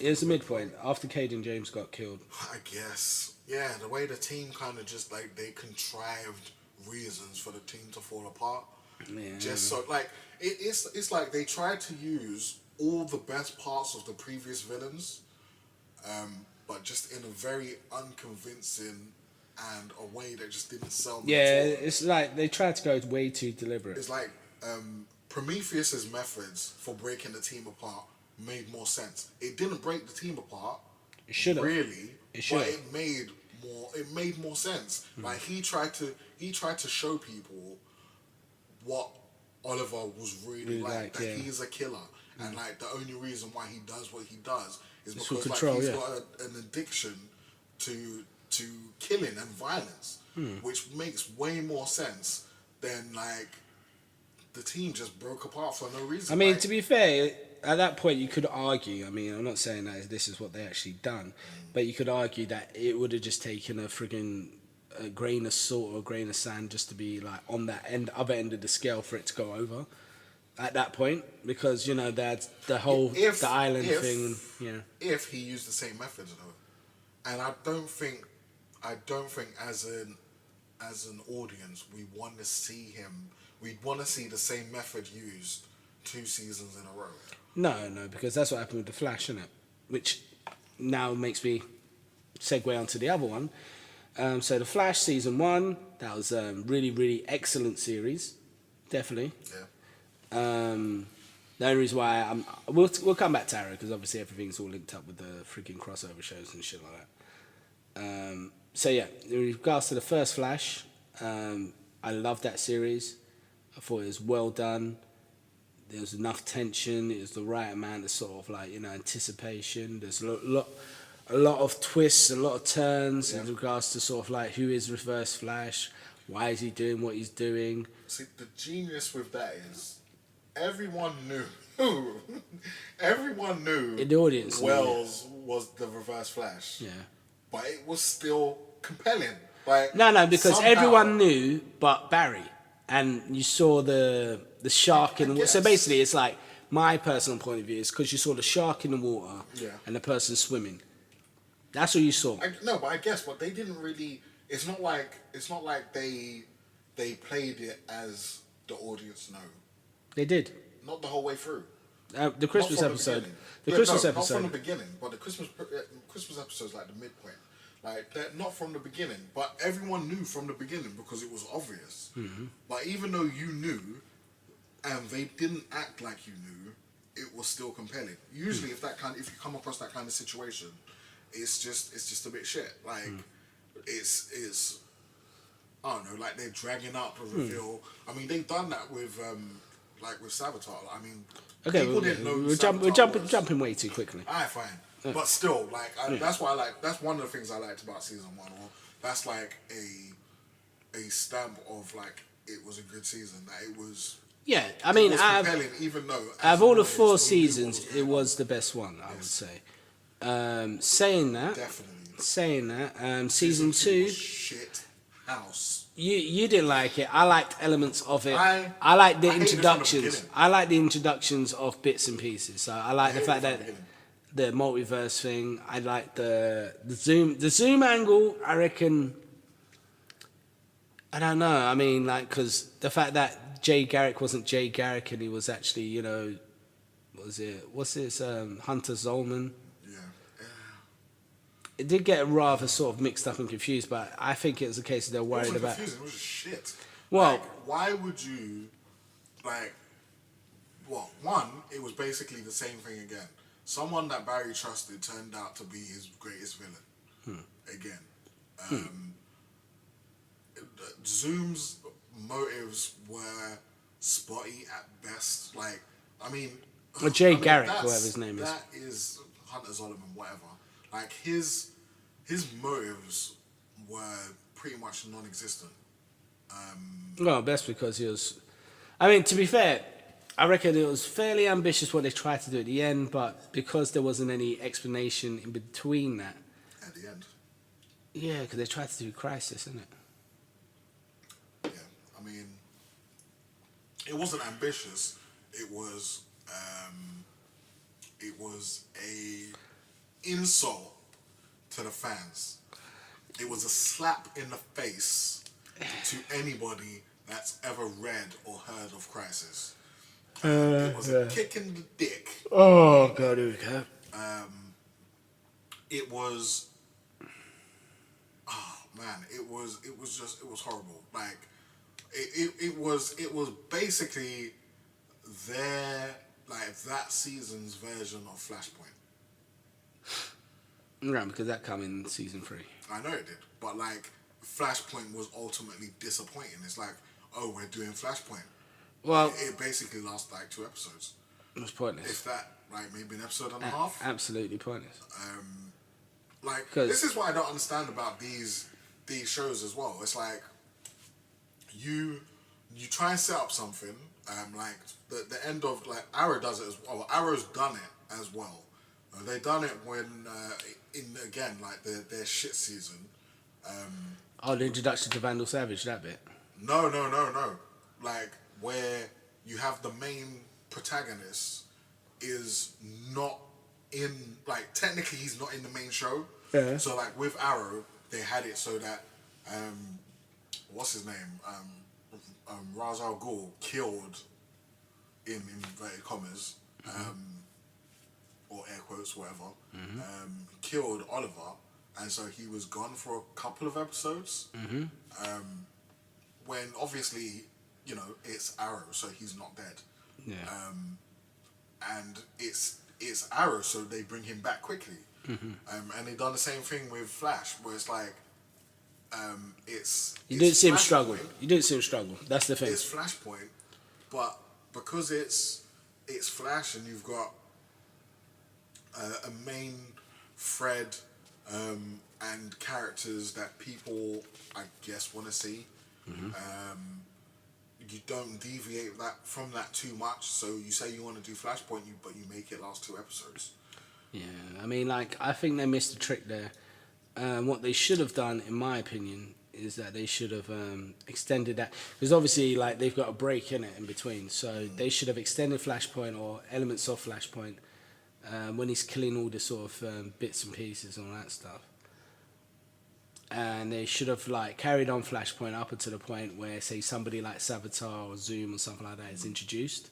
It was the midpoint after Caden James got killed. I guess, yeah, the way the team kind of just like they contrived reasons for the team to fall apart. Yeah. Just so like it's like they tried to use all the best parts of the previous villains, but just in a very unconvincing and a way that just didn't sell me. Yeah, at all. it's like they tried to go way too deliberate. It's like Prometheus's methods for breaking the team apart made more sense. It didn't break the team apart. It should have. Really, It should. but it made more sense. Like he tried to show people what Oliver was really like. That he's a killer, and like the only reason why he does what he does is It's because for control, like he's yeah. got an addiction to killing and violence, which makes way more sense than like the team just broke apart for no reason. I mean, like, to be fair, at that point you could argue. I mean, I'm not saying that this is what they actually done, but you could argue that it would have just taken a friggin' a grain of salt or a grain of sand just to be like on that other end of the scale for it to go over at that point, because you know that's the whole the island thing. Yeah, if he used the same methods though, and I don't think as an audience we want to see him. We'd want to see the same method used 2 seasons in a row. no, because that's what happened with the Flash, isn't it? Which now makes me segue onto the other one. So the Flash season 1, that was a really, really excellent series, definitely. Yeah. The only reason why we'll come back to Arrow because obviously everything's all linked up with the freaking crossover shows and shit like that. So yeah, in regards to the first Flash, I loved that series. I thought it was well done. There was enough tension. It was the right amount of sort of like anticipation. There's a lot of twists, a lot of turns in regards to sort of like who is Reverse Flash, why is he doing what he's doing. See, the genius with that is everyone knew. Everyone knew. In the audience, Wells was the Reverse Flash. Yeah. But it was still compelling. Like No, because somehow- everyone knew but Barry, and you saw the shark in the water. So guess. basically, it's like my personal point of view is because you saw the shark in the water and the person swimming. That's what you saw. But I guess, but they didn't really. It's not like they played it as the audience know. They did. Not the whole way through. The Christmas Not from episode. The Christmas Not episode. from the beginning, but the Christmas episode is like the midpoint. Like they're not from the beginning, but everyone knew from the beginning because it was obvious. Mm-hmm. But even though you knew, and they didn't act like you knew, it was still compelling. Usually, if you come across that kind of situation, it's just a bit shit. Like it's I don't know, like they're dragging up a reveal. I mean, they've done that with like with Saboteur. I mean, Okay, people didn't know. we're jumping way too quickly. Alright, fine. But still, like that's why I like. That's one of the things I liked about season 1. Or that's like a stamp of like it was a good season. That it was. Yeah, I mean, it was compelling, even though out of all the 4 we seasons, knew it was the best one, I would say. Saying that, definitely. season 2, was shit house. you didn't like it. I liked elements of it. I liked the hated it from the introductions. beginning. I like the introductions of bits and pieces. So I like the hated fact it from that the beginning. the multiverse thing. I like the zoom angle. I reckon. I don't know. I mean, like, because the fact that Jay Garrick wasn't Jay Garrick and he was actually, what's his Hunter Zolman. Yeah. It did get rather sort of mixed up and confused, but I think it was a case of they're It worried wasn't about. confusing. It was just shit. Well- like, why would you like? Well, one, it was basically the same thing again. Someone that Barry trusted turned out to be his greatest villain. Again. Zoom's motives were spotty at best. Like, I mean... Or Jay Garrick, that's- whatever his name is. That is Hunter Zolomon, whatever. Like, his motives were pretty much non-existent. Well, that's because he was. I mean, to be fair, I reckon it was fairly ambitious what they tried to do at the end, but because there wasn't any explanation in between that. At the end. Yeah, because they tried to do Crisis, isn't it? Yeah, I mean, it wasn't ambitious. It was a insult to the fans. It was a slap in the face to anybody that's ever read or heard of Crisis. It was a kick in the dick. Oh god, here we go. It was, oh man, it was horrible. Like it was basically that season's version of Flashpoint. Right, because that come in season 3. I know it did, but like Flashpoint was ultimately disappointing. It's like, oh, we're doing Flashpoint. Well, It basically lasted like 2 episodes. it was pointless. If that, like maybe an episode and a half. Absolutely pointless. Like 'Cause- this is what I don't understand about these shows as well. It's like you try and set up something, like the end of like Arrow does it as well. Arrow's done it as well. They done it when in again like their shit season. Oh, the introduction to Vandal Savage, that bit. No. Like where you have the main protagonist is not in, like technically he's not in the main show. Yeah. So like with Arrow, they had it so that what's his name? Ra's al Ghul killed in inverted commas, or air quotes, whatever. Killed Oliver, and so he was gone for a couple of episodes. When obviously, you know, it's Arrow, so he's not dead. Yeah. And it's Arrow, so they bring him back quickly. And they done the same thing with Flash, where it's like, You didn't see him Flashpoint. struggle. You didn't see him struggle. That's the thing. It's Flashpoint, but because it's Flash and you've got a main thread and characters that people, I guess, want to see. You don't deviate from that too much. So you say you want to do Flashpoint, but you make it last 2 episodes. Yeah, I mean, like, I think they missed a trick there. What they should have done, in my opinion, is that they should have extended that. Because obviously, like, they've got a break in it in between. So they should have extended Flashpoint or elements of Flashpoint when he's killing all the sort of bits and pieces and all that stuff. And they should have, like, carried on Flashpoint up until the point where, say, somebody like Savitar or Zoom or something like that is introduced.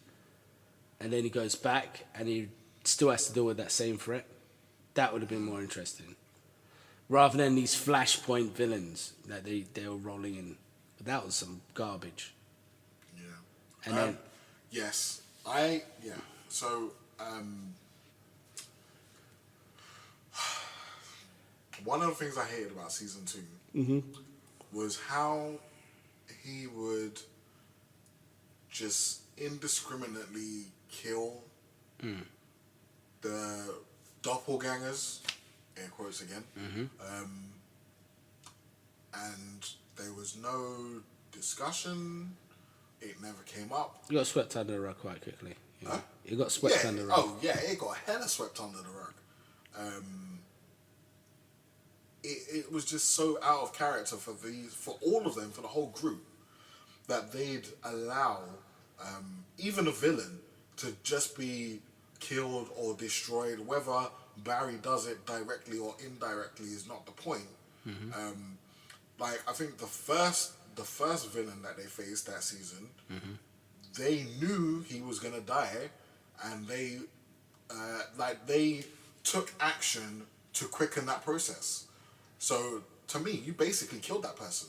And then he goes back and he still has to deal with that same threat. That would have been more interesting. Rather than these Flashpoint villains that they were rolling in. But that was some garbage. Yeah. And then... Yes. So, one of the things I hated about season 2 was how he would just indiscriminately kill the doppelgangers, air quotes again, and there was no discussion. It never came up. You got swept under the rug quite quickly. You know? Huh? You got swept under the rug. Oh yeah, it got hella swept under the rug. It was just so out of character for all of them, for the whole group, that they'd allow even a villain to just be killed or destroyed. Whether Barry does it directly or indirectly is not the point. Like I think the first villain that they faced that season, they knew he was gonna die, and they took action to quicken that process. So to me, you basically killed that person,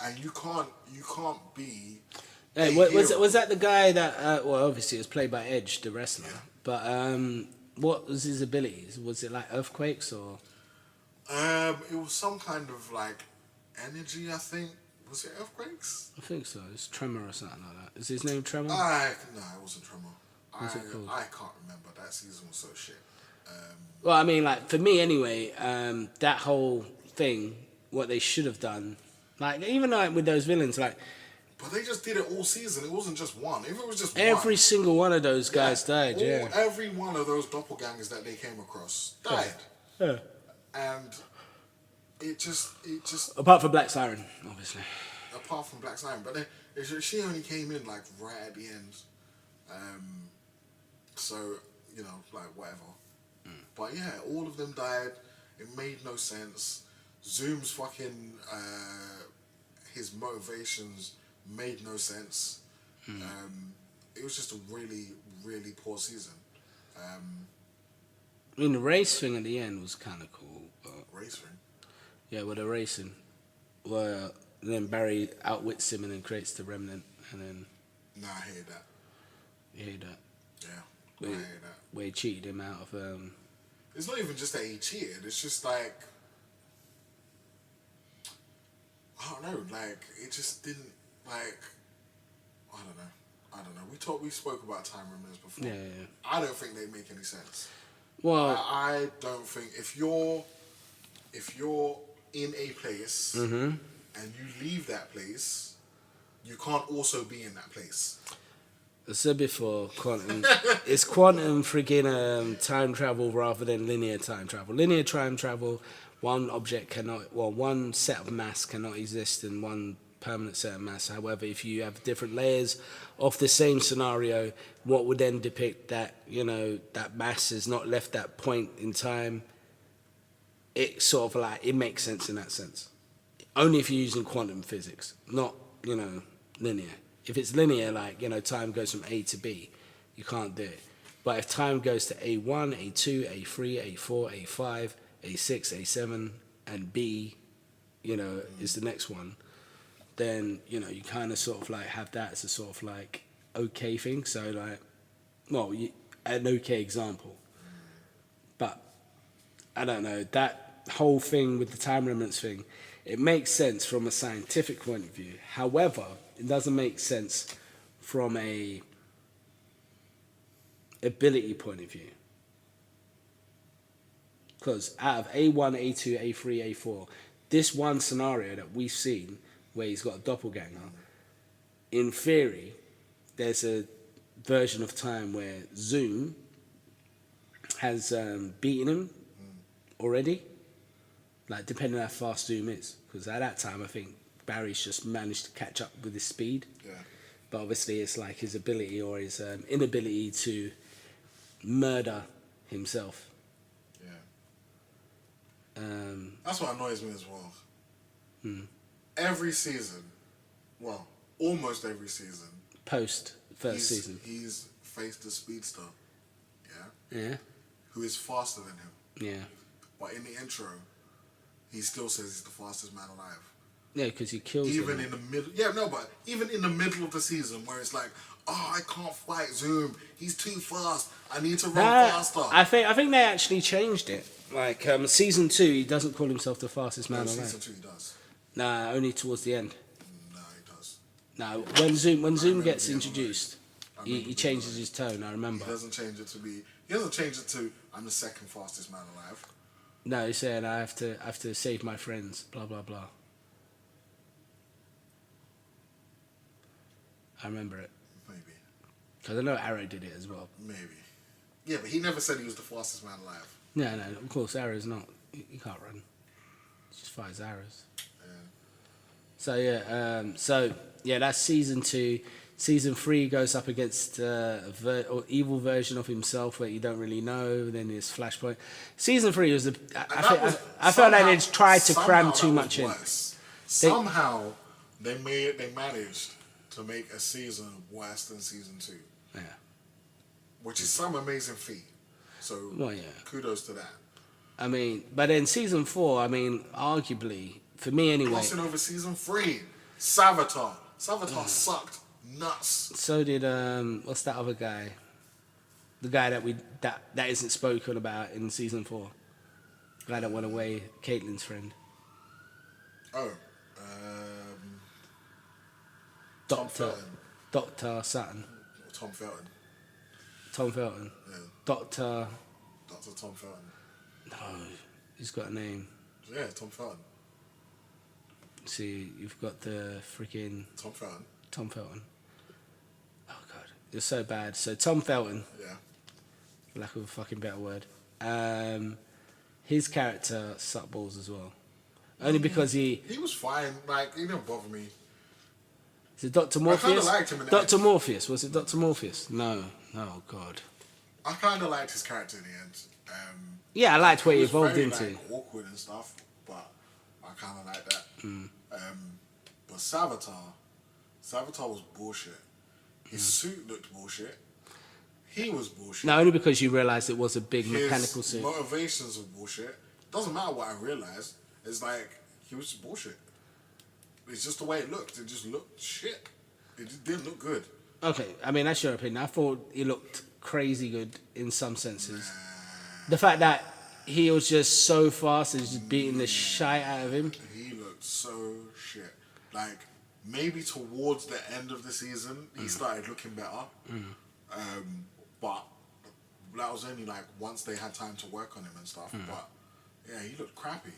and you can't be. Hey, was that the guy that? Well, obviously it was played by Edge, the wrestler. Yeah. But what was his abilities? Was it like earthquakes or? It was some kind of like energy. I think was it earthquakes? I think so. It's Tremor or something like that. Is his name Tremor? No, it wasn't Tremor. What's it called? I can't remember. That season was so shit. Well, I mean, like for me anyway, that whole thing, what they should have done, like even like with those villains, like. But they just did it all season. It wasn't just one. If it was just Every one, single one of those guys died. Yeah. Every one of those doppelgangers that they came across died. Yeah. And it just Apart from Black Siren, obviously. apart from Black Siren, but then she only came in like right at the end, so you know, like whatever. But yeah, all of them died. It made no sense. Zoom's fucking his motivations made no sense. It was just a really, really poor season. I mean, the race thing at the end was kind of cool. But Race ring. yeah, with the racing, well, then Barry outwits him and then creates the remnant, and then Nah, I hated that. you hear that Yeah, I hated that. where he cheated him out of. It's not even just that he cheated. It's just like, I don't know. Like it just didn't like. I don't know. We spoke about time remnants before. Yeah. I don't think they make any sense. Well, I don't think if you're in a place and you leave that place, you can't also be in that place. I said before, quantum. It's quantum freaking time travel rather than linear time travel. Linear time travel, one set of mass cannot exist in one permanent set of mass. However, if you have different layers of the same scenario, what would then depict that, you know, that mass has not left that point in time, it sort of like, it makes sense in that sense. Only if you're using quantum physics, not, you know, linear. If it's linear, like, you know, time goes from A to B, you can't do it. But if time goes to A1, A2, A3, A4, A5, A6, A7, and B, you know, is the next one, then, you know, you kind of sort of like have that as a sort of like okay thing. So like, well, an okay example. But I don't know, that whole thing with the time remnants thing, it makes sense from a scientific point of view. However, it doesn't make sense from a ability point of view. Because out of A1, A2, A3, A4, this one scenario that we've seen where he's got a doppelganger, in theory, there's a version of time where Zoom has beaten him already, like depending on how fast Zoom is. Because at that time, I think Barry's just managed to catch up with his speed. Yeah. But obviously, it's like his ability or his inability to murder himself. Yeah. That's what annoys me as well. Every season, well, almost every season, Post first season. he's faced a speedster, Yeah. who is faster than him. Yeah. But in the intro, he still says he's the fastest man alive. Yeah, because he kills Even him. in the middle, but even in the middle of the season where it's like, oh, I can't fight Zoom. He's too fast. I need to run faster. I think they actually changed it. Like season 2, he doesn't call himself the fastest man alive. Season 2 he does. Nah, only towards the end. No, he does. No, when Zoom gets the other introduced, way. he changes his tone. I remember. He doesn't change it to be. He doesn't change it to I'm the second fastest man alive. No, he's saying I have to save my friends. Blah blah blah. I remember it Maybe. because I know Arrow did it as well. Maybe. Yeah, but he never said he was the fastest man alive. No, of course Arrow's not. He can't run. He just fires arrows. Yeah. So that's season 2. Season 3 goes up against or evil version of himself where you don't really know. Then there's Flashpoint. Season 3 was I felt like they tried to cram too much in. Somehow they managed to make a season worse than season 2. Yeah. Which is some amazing feat. So kudos to that. I mean, but then season 4, I mean, arguably, for me anyway. Crossing over season 3, Savitar. Savitar sucked nuts. So did what's that other guy? The guy that isn't spoken about in season 4. The guy that went away, Caitlyn's friend. Oh, Doctor Sutton. Tom Felton. Tom Felton. Yeah. Doctor Tom Felton. No, he's got a name. Yeah, Tom Felton. See, you've got the freaking Tom Felton. Tom Felton. Oh god, you're so bad. So Tom Felton. Yeah. Lack of a fucking better word. His character sucked balls as well. Only because He was fine. Like, he didn't bother me. Is it Dr. I Morpheus? kind of liked him in the Dr. end. Morpheus. Was it Dr. Morpheus? No. Oh, God. I kind of liked his character in the end. Yeah, I liked what he was evolved very, into. like, awkward and stuff, but I kind of like that. But Savitar was bullshit. His suit looked bullshit. He was bullshit. No, only because you realised it was a big His mechanical suit. motivations were bullshit. Doesn't matter what I realised. It's like, he was just bullshit. It's just the way it looked. It just looked shit. It just didn't look good. Okay, I mean, that's your opinion. I thought he looked crazy good in some senses. The fact that he was just so fast and just beating the shite out of him. He looked so shit. Like, maybe towards the end of the season, he started looking better. But that was only like once they had time to work on him and stuff. But yeah, he looked crappy.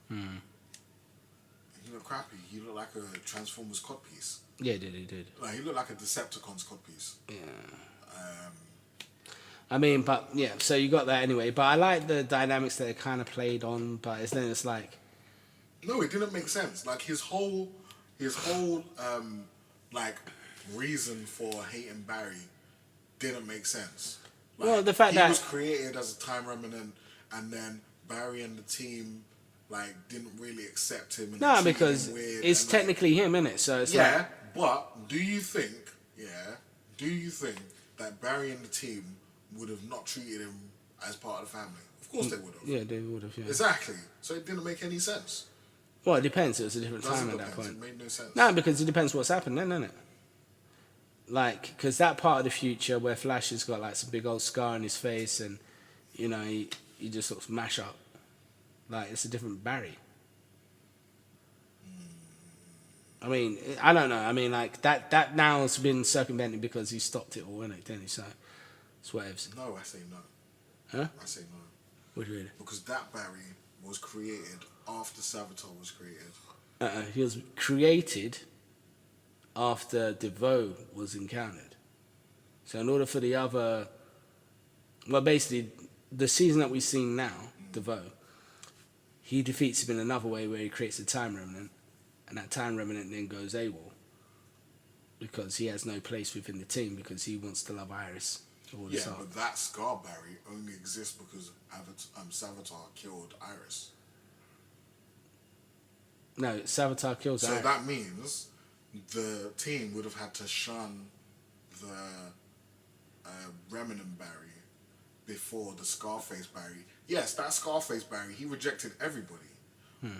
He looked crappy. He looked like a Transformers codpiece. Yeah, he did. Like, he looked like a Decepticons codpiece. Yeah. I mean, but yeah, so you got that anyway. But I like the dynamics that it kind of played on, but then it's like... No, it didn't make sense. Like, his whole like, reason for hating Barry didn't make sense. Like, Well, the fact that... he was created as a time remnant, and then Barry and the team, like, didn't really accept him. And No, treated because him weird it's and, technically him, innit? So it's yeah, like... but do you think that Barry and the team would have not treated him as part of the family? Of course they would have. Yeah, they would have, yeah. Exactly. So it didn't make any sense. Well, it depends. It was a different time Doesn't at that depend. point. It made no sense. No, because it depends what's happened then, doesn't it? Like, because that part of the future where Flash has got like some big old scar on his face and, you know, he just looks mash up. Like, it's a different Barry. I mean, I don't know. I mean, like, that now has been circumvented because he stopped it all, innit? Didn't he? So, it's whatevs. No, I say no. Huh? I say no. What do you mean? Because that Barry was created after Savitar was created. He was created after DeVoe was encountered. So in order for the other... Well, basically, the season that we've seen now, DeVoe, he defeats him in another way where he creates a time remnant, and that time remnant then goes AWOL because he has no place within the team because he wants to love Iris. Yeah, but that Scar Barry only exists because Savitar killed Iris. No, Savitar kills So Iris. that means the team would have had to shun the Remnant Barry before the Scarface Barry. Yes, that Scarface Barry, he rejected everybody.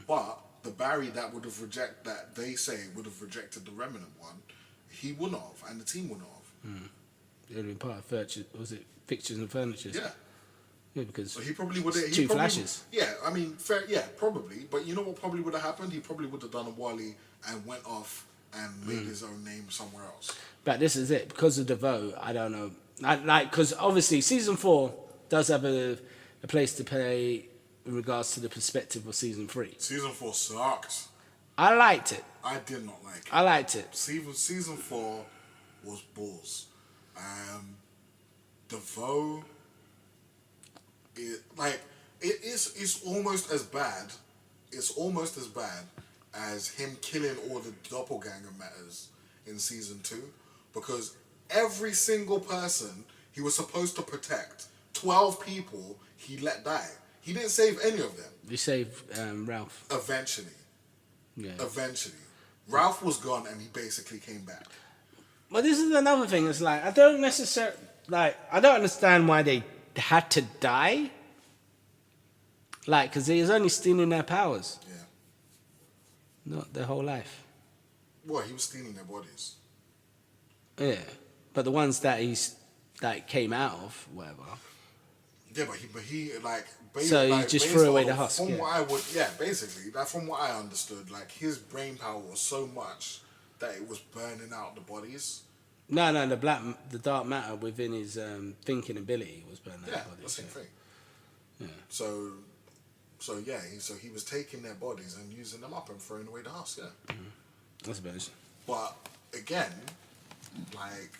But the Barry that would have that they say would have rejected the Remnant one, he wouldn't have, and the team wouldn't have. It would have been part of furniture. Was it fixtures and furniture? Yeah. Yeah, because So he probably would have... two flashes. Yeah, I mean, fair, yeah, probably. But you know what probably would have happened? He probably would have done a Wally and went off and made his own name somewhere else. But this is it. Because of DeVoe, I don't know. Because obviously season 4 does have a place to play in regards to the perspective of season 3. Season 4 sucked. I liked it. I did not like it. I liked it. Season 4 was balls. DeVoe, it's almost as bad. It's almost as bad as him killing all the doppelganger matters in season 2, because every single person he was supposed to protect, 12 people, he let die. He didn't save any of them. You saved Ralph. Eventually. Yeah. Eventually. Ralph was gone and he basically came back. But this is another thing. It's like I don't understand why they had to die. Like, because he was only stealing their powers, Yeah. not their whole life. Well, he was stealing their bodies. Yeah, but the ones that came out of whatever. Yeah, but he So he just threw away the husk. From what I understood, like, his brain power was so much that it was burning out the bodies. No, the dark matter within his thinking ability was burning out Yeah, the bodies. the same thing. Yeah. So he was taking their bodies and using them up and throwing away the husk. Yeah. I suppose. But again, like,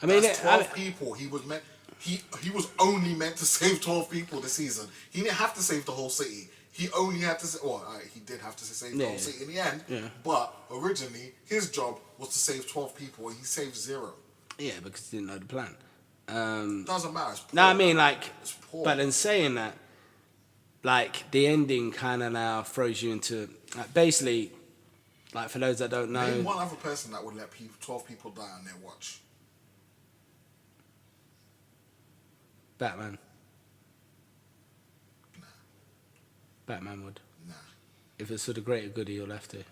I mean, that's 12 people. He was only meant to save 12 people this season. He didn't have to save the whole city. He only had to say, well, he did have to save the whole city in the end. Yeah. But originally, his job was to save 12 people, and he saved 0. Yeah, because he didn't know the plan. Doesn't matter. It's poor. No, I mean, like, It's poor. but in saying that, like, the ending kind of now throws you into, like, basically, like, for those that don't know. Name one other person that would let 12 people die on their watch. Batman. Nah. Batman would. Nah. If it's for the greater good, he'll have to.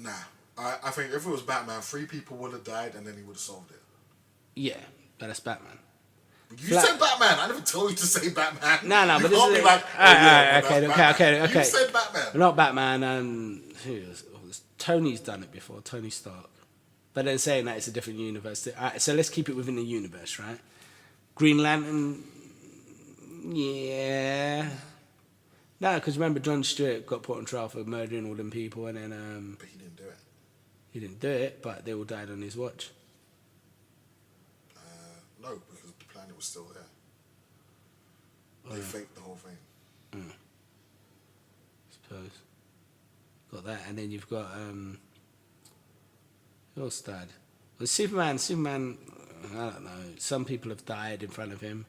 Nah. I think if it was Batman, 3 people would have died and then he would have solved it. Yeah, but that's Batman. You said Batman. I never told you to say Batman. No, you but can't this be like, okay. You said Batman. Not Batman. Who was Tony's done it before. Tony Stark. But then saying that it's a different universe. Alright, so let's keep it within the universe, right? Green Lantern. Yeah. No, because remember John Stewart got put on trial for murdering all them people, and then But he didn't do it. he didn't do it, but they all died on his watch. No, because the planet was still there. They faked the whole thing. Suppose. Got that, and then you've got who else died? Well, Superman, I don't know. Some people have died in front of him.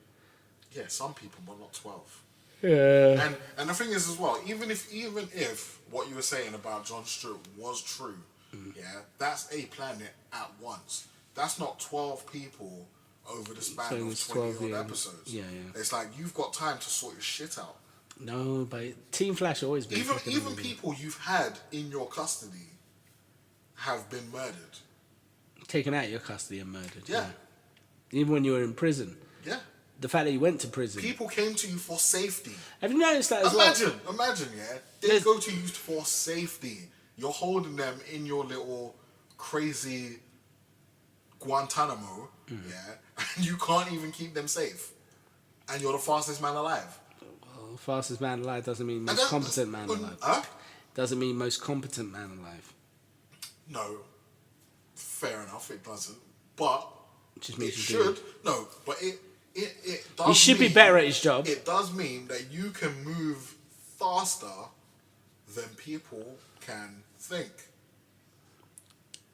Yeah, some people, but not 12. Yeah. And the thing is as well, even if what you were saying about Jon Stewart was true, yeah, that's a planet at once. That's not 12 people over the span So of it's 20 12, odd yeah. episodes. Yeah. It's like you've got time to sort your shit out. No, but Team Flash always been Even people you've had in your custody have been murdered. taken out of your custody and murdered. Yeah. Even when you were in prison. Yeah. The fact that you went to prison. People came to you for safety. Have you noticed that as Imagine, yeah. They go to you for safety. You're holding them in your little crazy Guantanamo, yeah, and you can't even keep them safe. And you're the fastest man alive. Well, fastest man alive doesn't mean most competent man alive. Doesn't mean most competent man alive. No. Fair enough, it doesn't. But Just it means should. No, but it does He should be better at his job. It does mean that you can move faster than people can think.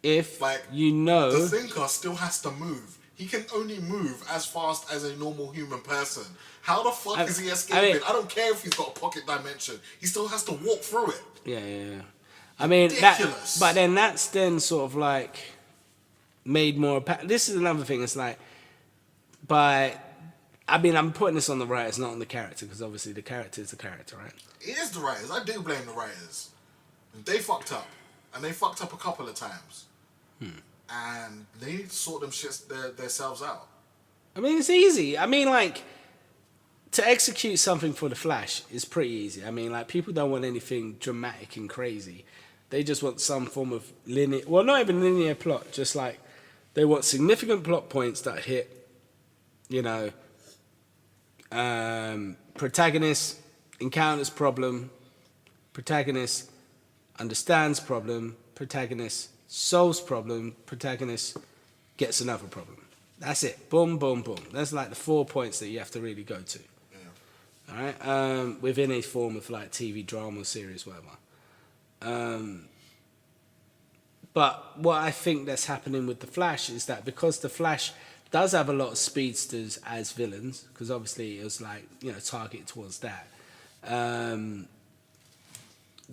If Like, you know... The thinker still has to move. He can only move as fast as a normal human person. How the fuck is he escaping? I don't care if he's got a pocket dimension. He still has to walk through it. Yeah. I mean, Ridiculous. but then that's then sort of like made more... This is another thing. It's like, I'm putting this on the writers, not on the character, because obviously the character is the character, right? It is the writers. I do blame the writers. They fucked up. And they fucked up a couple of times. And they need to sort them shits themselves out. I mean, it's easy. I mean, like, to execute something for the Flash is pretty easy. I mean, like, people don't want anything dramatic and crazy. They just want some form of linear... Well, not even linear plot. Just, like, they want significant plot points that hit, you know... protagonist encounters problem, protagonist understands problem, protagonist solves problem, protagonist gets another problem. That's it. Boom, boom, boom. That's like the 4 points that you have to really go to. Yeah. All right? Within a form of like TV drama, series, whatever. But what I think that's happening with the Flash is that because the Flash does have a lot of speedsters as villains, because obviously it was like, you know, targeted towards that. The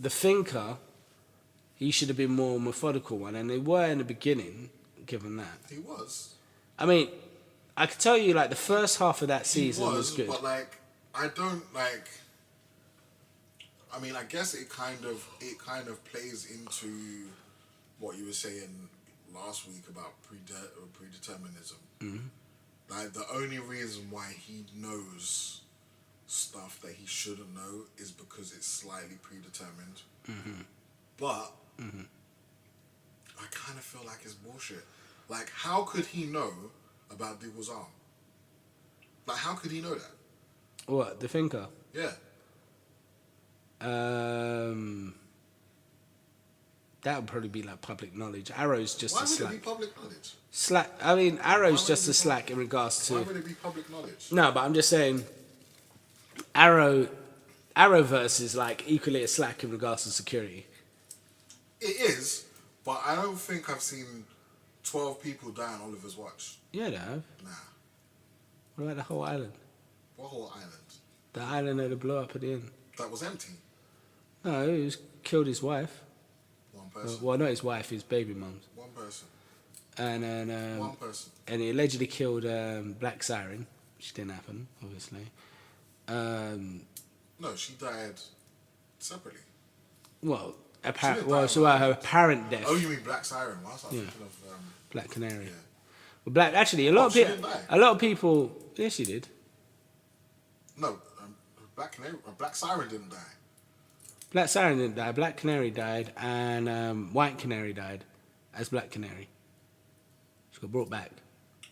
Thinker, he should have been more methodical one, and they were in the beginning, given that. He was. I mean, I could tell you, like, the first half of that season was good. But, like, I don't, like... I mean, I guess it kind of plays into what you were saying last week about predeterminism. Mm-hmm. Like, the only reason why he knows stuff that he shouldn't know is because it's slightly predetermined. Mm-hmm. But I kind of feel like it's bullshit. Like, how could he know about Diggle's arm? Like, how could he know that? What, the Thinker? Yeah. That would probably be like public knowledge. Arrow's just Why a would slack. it be public knowledge? Slack. I mean, Arrow's just a slack in regards to. Why would it be public knowledge? No, but I'm just saying, Arrow Arrowverse is like equally as slack in regards to security. It is, but I don't think I've seen 12 people die on Oliver's watch. Yeah, they have. Nah. What about the whole island? What whole island? The island that blew up at the end. That was empty. No, he was killed his wife. One person. Well, not his wife, his baby mum's. One person. And then One person. and he allegedly killed Black Siren, which didn't happen, obviously. No, she died separately. Well, didn't well, die so her apparent death. Oh, you mean Black Siren? Well, I was thinking of... Black Canary. Yeah. Well, actually, a lot of she people. didn't die? A lot of people. Yes, she did. No, Black Siren didn't die. Black Siren didn't die. Black Canary died, and White Canary died as Black Canary. She got brought back.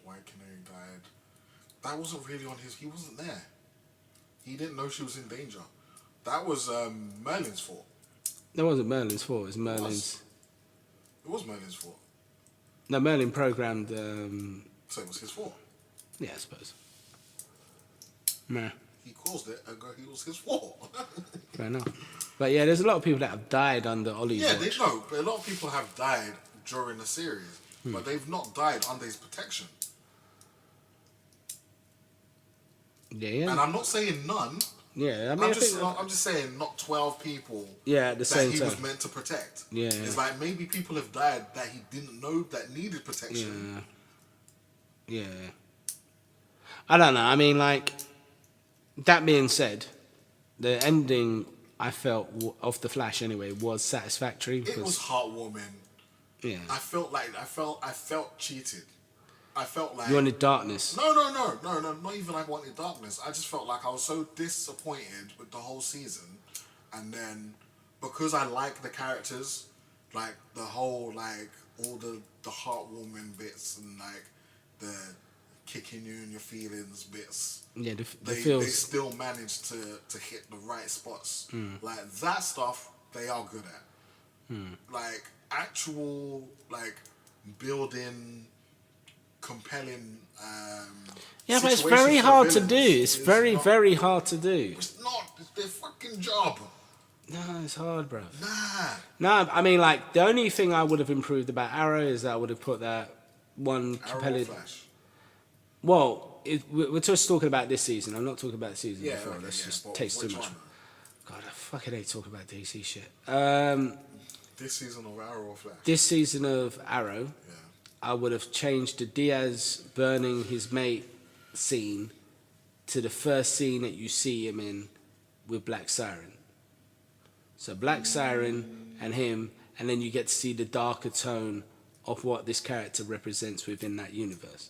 White Canary died. That wasn't really on his... He wasn't there. He didn't know she was in danger. That was Merlin's fault. That wasn't Merlin's fault. It was Merlin's. It was Merlin's fault. No, Merlin programmed. So it was his fault. Yeah, I suppose. Meh. He caused it. It was his fault. Fair enough. But yeah, there's a lot of people that have died under Ollie's Yeah, watch. they know. But a lot of people have died during the series, but they've not died under his protection. Yeah. And I'm not saying none. Yeah, I mean, I'm just saying not 12 people. Yeah, at the same that he time. was meant to protect. Yeah. It's like maybe people have died that he didn't know that needed protection. Yeah. I don't know. I mean, like, that being said, the ending I felt of The Flash anyway was satisfactory. It was heartwarming. Yeah. I felt cheated. I felt like... You wanted darkness. No, not even I wanted darkness. I just felt like I was so disappointed with the whole season. And then, because I like the characters, like, the whole, like, all the heartwarming bits and, like, the kicking you in your feelings bits. Yeah, They still managed to hit the right spots. Like, that stuff, they are good at. Like, actual, like, building... compelling yeah, but it's situations very for hard to villains do. It's is very, not- very hard to do. It's not. It's their fucking job. No, it's hard, bro. Nah. No, I mean, like, the only thing I would have improved about Arrow is that I would have put that one Arrow or compelling... Flash. Well, we're just talking about this season. I'm not talking about the season Yeah, before. okay, Let's yeah, just but takes too which much. one? God, I fucking hate talking about DC shit. This season of Arrow or Flash. This season of Arrow, Yeah. I would have changed the Diaz burning his mate scene to the first scene that you see him in with Black Siren. So Black Siren and him, and then you get to see the darker tone of what this character represents within that universe.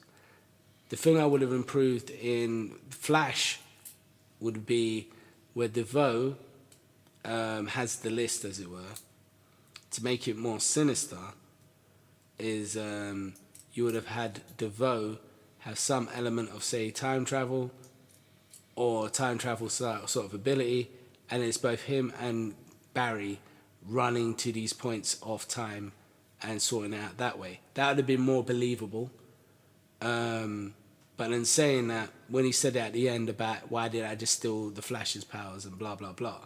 The thing I would have improved in Flash would be where DeVoe has the list, as it were, to make it more sinister. Is you would have had DeVoe have some element of, say, time travel or time travel sort of ability, and it's both him and Barry running to these points of time and sorting it out that way. That would have been more believable. But in saying that, when he said it at the end about why did I just steal the Flash's powers and blah, blah, blah,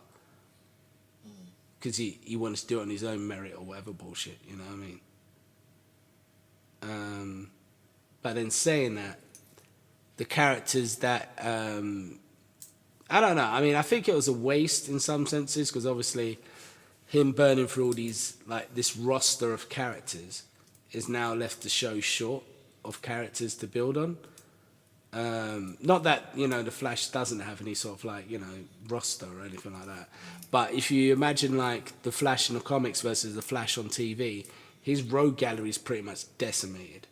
because he wanted to do it on his own merit or whatever bullshit, you know what I mean? But in saying that, the characters that I don't know. I mean, I think it was a waste in some senses because obviously him burning through all these, like, this roster of characters is now left the show short of characters to build on. Not that, you know, the Flash doesn't have any sort of, like, you know, roster or anything like that. But if you imagine, like, the Flash in the comics versus the Flash on TV, his rogue gallery is pretty much decimated.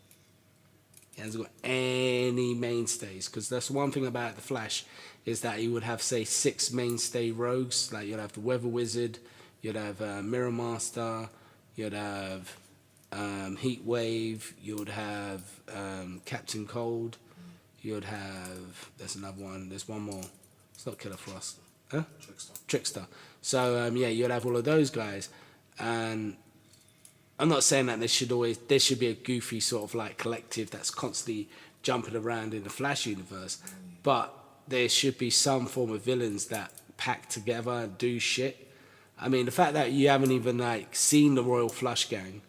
He hasn't got any mainstays, because that's one thing about the Flash is that he would have, say, 6 mainstay rogues. Like, you'd have the Weather Wizard, you'd have Mirror Master, you'd have Heat Wave, you'd have Captain Cold, you'd have, there's another one, there's one more. It's not Killer Frost. Huh? Trickster. So, yeah, you'd have all of those guys. And I'm not saying that there should be a goofy sort of like collective that's constantly jumping around in the Flash universe, but there should be some form of villains that pack together and do shit. I mean, the fact that you haven't even like seen the Royal Flush Gang,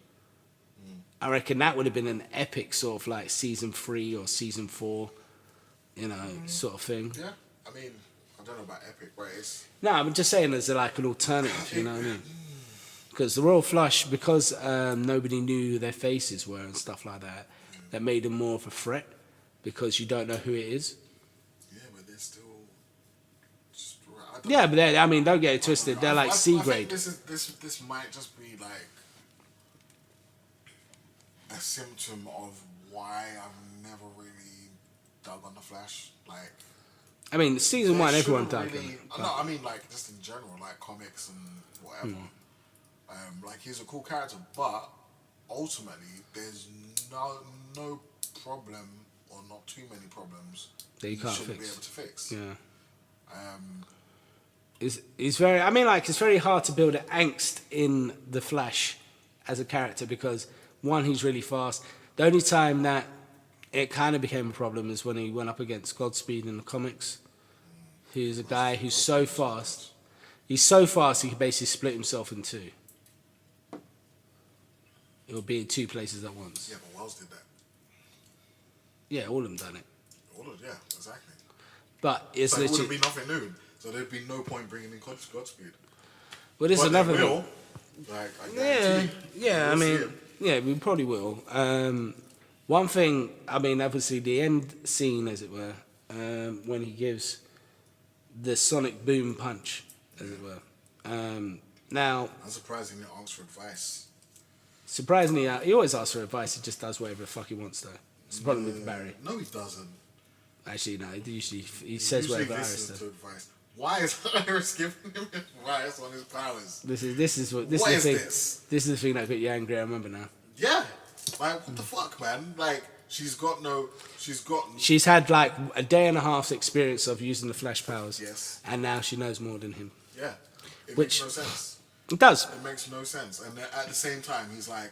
I reckon that would have been an epic sort of like season 3 or season 4, you know, sort of thing. Yeah, I mean, I don't know about epic, but it's... No, I'm just saying as like an alternative, you know what I mean? Because the Royal Flush, because nobody knew who their faces were and stuff like that, that made them more of a threat because you don't know who it is. Yeah, but they're still... Yeah, but I mean, don't get it twisted. They're like C grade. I think this might just be like a symptom of why I've never really dug on the Flash. Like, I mean, season 1, everyone dug really, on it. No, I mean like just in general, like comics and whatever. Like he's a cool character, but ultimately there's no problem or not too many problems that you can't shouldn't fix. be able to fix. Yeah. It's very. I mean, like it's very hard to build an angst in the Flash as a character because one, he's really fast. The only time that it kind of became a problem is when he went up against Godspeed in the comics, who's a guy who's so fast. He's so fast he could basically split himself in two. It would be in 2 places at once. Yeah, but Wells did that. Yeah, all of them done it. Yeah, exactly. But it's so it literally. wouldn't be nothing new. So there'd be no point bringing in Godspeed. Well, this is But another they thing. will. Like, I guarantee Yeah. I we'll see mean, it. yeah, we probably will. One thing, I mean, obviously the end scene, as it were, when he gives the sonic boom punch, as it were. Now, I'm surprised he didn't ask for advice. surprisingly, he always asks for advice. He just does whatever the fuck he wants, though. It's the problem with Barry. No, he doesn't. Actually, no. He says Usually whatever Iris listens does. to advice. Why is Iris giving him advice on his powers? This is the What thing. is this? This is the thing that got you angry. I remember now. Yeah. Like, what the fuck, man? Like, she's She's had like a day and a half's experience of using the Flash powers. Yes. And now she knows more than him. Yeah. It Which- makes no sense. It does. It makes no sense. And then at the same time, he's like,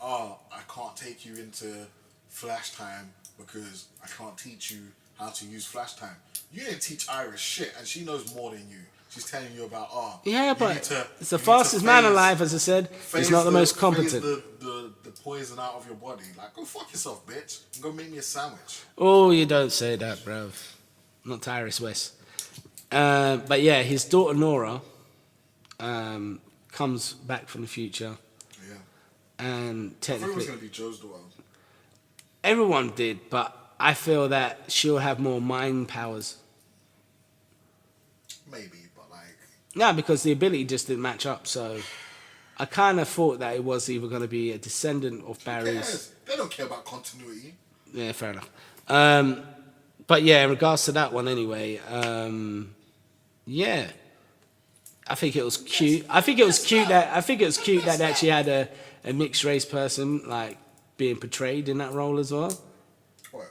oh, I can't take you into Flash time because I can't teach you how to use Flash time. You didn't teach Iris shit, and she knows more than you. She's telling you about, Yeah, you but need to- it's the you need to fastest man phase- alive, as I said. He's phase not the most competent. Phase the poison out of your body. Like, go fuck yourself, bitch, and go make me a sandwich. Oh, you don't say that, bruv. Not to Iris West. But yeah, his daughter Nora comes back from the future, Yeah. and I thought it technically was gonna be Joe's daughter. everyone did, but I feel that she'll have more mind powers. Maybe, but like, No, because the ability just didn't match up. So I kind of thought that it was either going to be a descendant of who Barry's. cares? They don't care about continuity. Yeah, fair enough. But yeah, in regards to that one, anyway, yeah, I think it was cute. I think it was cute that they actually had a mixed race person like being portrayed in that role as well. Well,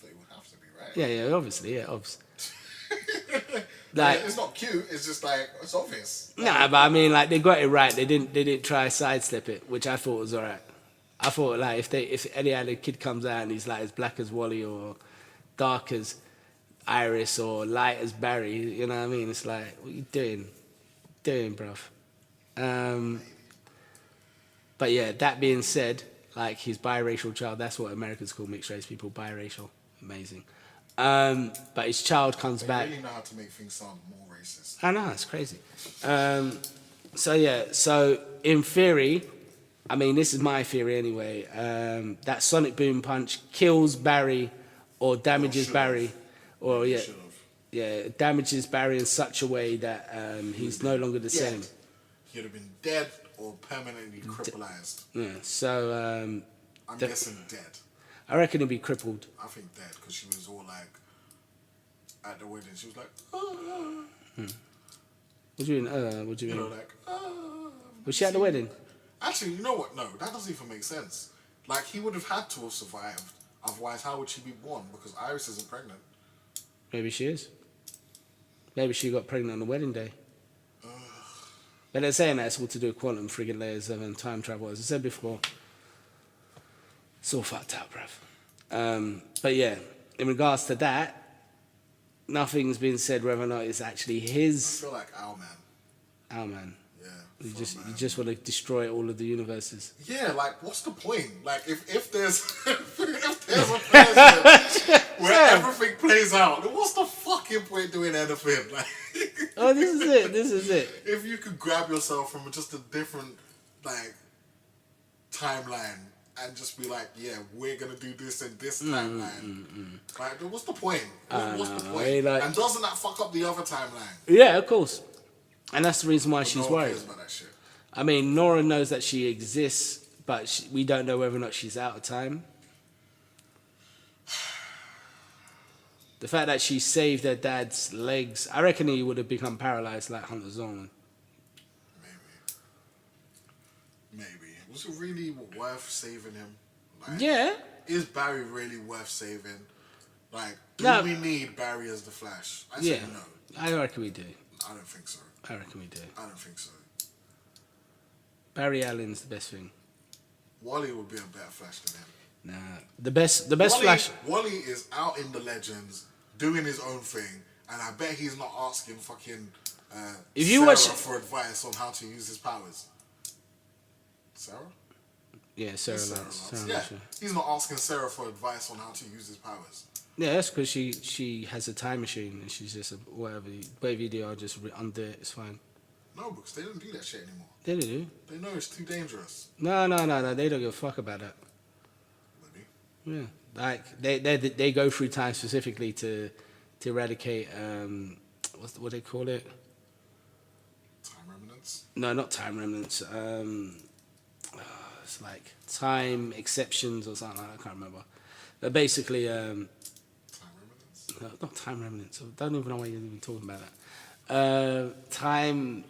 they would have to be, right? Yeah, obviously. Like, it's not cute. It's just like it's obvious. Nah, but I mean, like they got it right. They didn't try sidestep it, which I thought was alright. I thought like if any other kid comes out and he's like as black as Wally or dark as Iris or light as Barry, you know what I mean? It's like, what you doing, bruv? But yeah, that being said, like he's biracial child. That's what Americans call mixed race people, biracial. Amazing. But his child comes They back. really know how to make things sound more racist. I know, it's crazy. So in theory, I mean, this is my theory anyway, that sonic boom punch kills Barry or damages Barry, or damages Barry in such a way that he's no longer the same. He'd have been dead or permanently crippleized. Yeah, so I'm guessing dead. I reckon he'll be crippled. I think dead because she was all like at the wedding. She was like, oh. What do you mean? What do you You mean? know, like, Was she at the wedding? Actually, you know what? No, that doesn't even make sense. Like, he would have had to have survived. Otherwise, how would she be born? Because Iris isn't pregnant. Maybe she is. Maybe she got pregnant on the wedding day. But they're saying that it's all to do with quantum friggin' layers and time travel. As I said before, it's all fucked up, bruv. But yeah, in regards to that, nothing's been said whether or not it's actually I his. feel like Owlman. Owlman. Yeah. You fuck, just man. you just want to destroy all of the universes. Yeah, like what's the point? Like if there's if there's a version where everything plays out, then what's the fucking point doing anything? Like Oh, this is it. This is it. if you could grab yourself from just a different like timeline and just be like, yeah, we're gonna do this in this timeline. Like, what's the point? What's the point? I mean, like- and doesn't that fuck up the other timeline? Yeah, of course. And that's the reason why But she's no one worried. cares about that shit. I mean, Nora knows that she exists, but we don't know whether or not she's out of time. The fact that she saved her dad's legs, I reckon he would have become paralyzed like Hunter Zollman. Maybe. Was it really worth saving him? Like, Yeah. Is Barry really worth saving? Like, do No. we need Barry as the Flash? I Yeah. say no. I reckon we do. I don't think so. I reckon we do. I don't think so. Barry Allen's the best thing. Wally would be a better Flash than him. Nah. The best Flash. Wally is out in the Legends doing his own thing, and I bet he's not asking fucking If you Sarah watch- for advice on how to use his powers. Sarah? Yeah, Sarah Sarah Lance. Lance. Sarah Yeah, Lance, yeah. he's not asking Sarah for advice on how to use his powers. Yeah, that's because she has a time machine and she's just whatever you do, I'll just undo it. It's fine. No, because they don't do that shit anymore. They do. They know it's too dangerous. No. They don't give a fuck about that. Maybe. Yeah, like they go through time specifically to eradicate what they call it? Time remnants. No, not time remnants. It's like time exceptions or something like that. I can't remember. But basically, Time remnants. no, not time remnants. I don't even know why you're even talking about that. Time.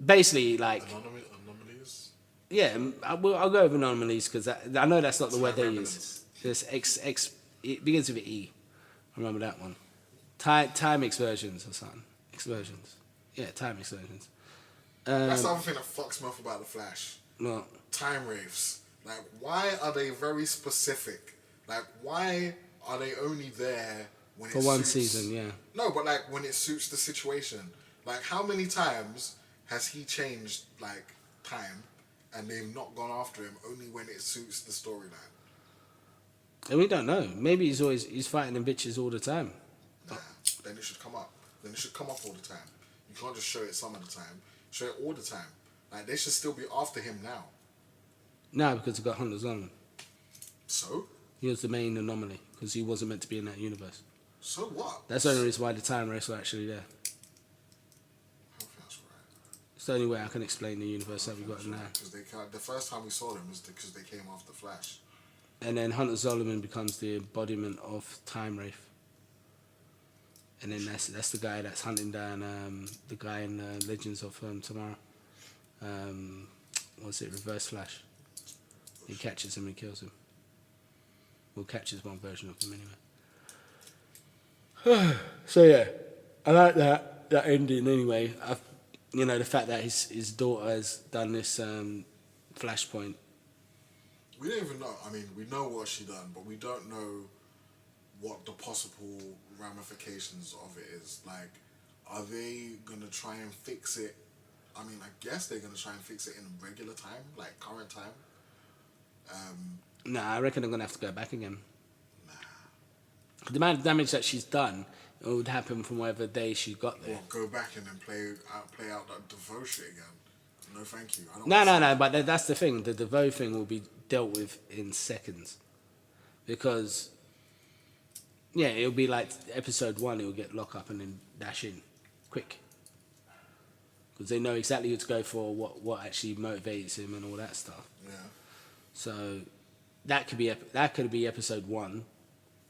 Basically, like Anomalies. yeah, I'll go with anomalies because I know that's not the word they remnants. use. There's it begins with an E. I remember that one. Time excursions or something. Excursions. Yeah, time excursions. That's the other thing that fucks me up about the Flash. Well, Time wraiths. Like, why are they very specific? Like, why are they only there when for it one suits... season, yeah. No, but like when it suits the situation. Like, how many times has he changed like time, and they've not gone after him only when it suits the storyline? And we don't know. Maybe he's fighting them bitches all the time. Nah, then it should come up. Then it should come up all the time. You can't just show it some of the time. Show it all the time. Like, they should still be after him now. No, because he got Hunter Zollman. So? He was the main anomaly because he wasn't meant to be in that universe. So what? That's the only reason why the time race were actually there. I don't think that's right. It's the only way I can explain the universe that we got now. Because the first time we saw them was because they came after Flash. And then Hunter Zollman becomes the embodiment of Time Wraith. And then that's the guy that's hunting down the guy in Legends of Tomorrow. What's it? Reverse Flash. He catches him and kills him. Well, catches one version of him anyway. So yeah, I like that ending anyway. The fact that his daughter has done this Flashpoint. We don't even know. I mean, we know what she done, but we don't know what the possible ramifications of it is. Like, are they gonna try and fix it? I mean, I guess they're gonna try and fix it in regular time, like current time. Nah, I reckon I'm gonna have to go back again. Nah. The amount of damage that she's done, it would happen from whatever day she got there. Or go back and then play out that DeVoe shit again. No, thank you. I don't No. But that's the thing. The DeVoe thing will be dealt with in seconds, because it'll be like episode 1. It'll get locked up and then dash in, quick, because they know exactly who to go for, what actually motivates him and all that stuff. Yeah. So that could be episode 1,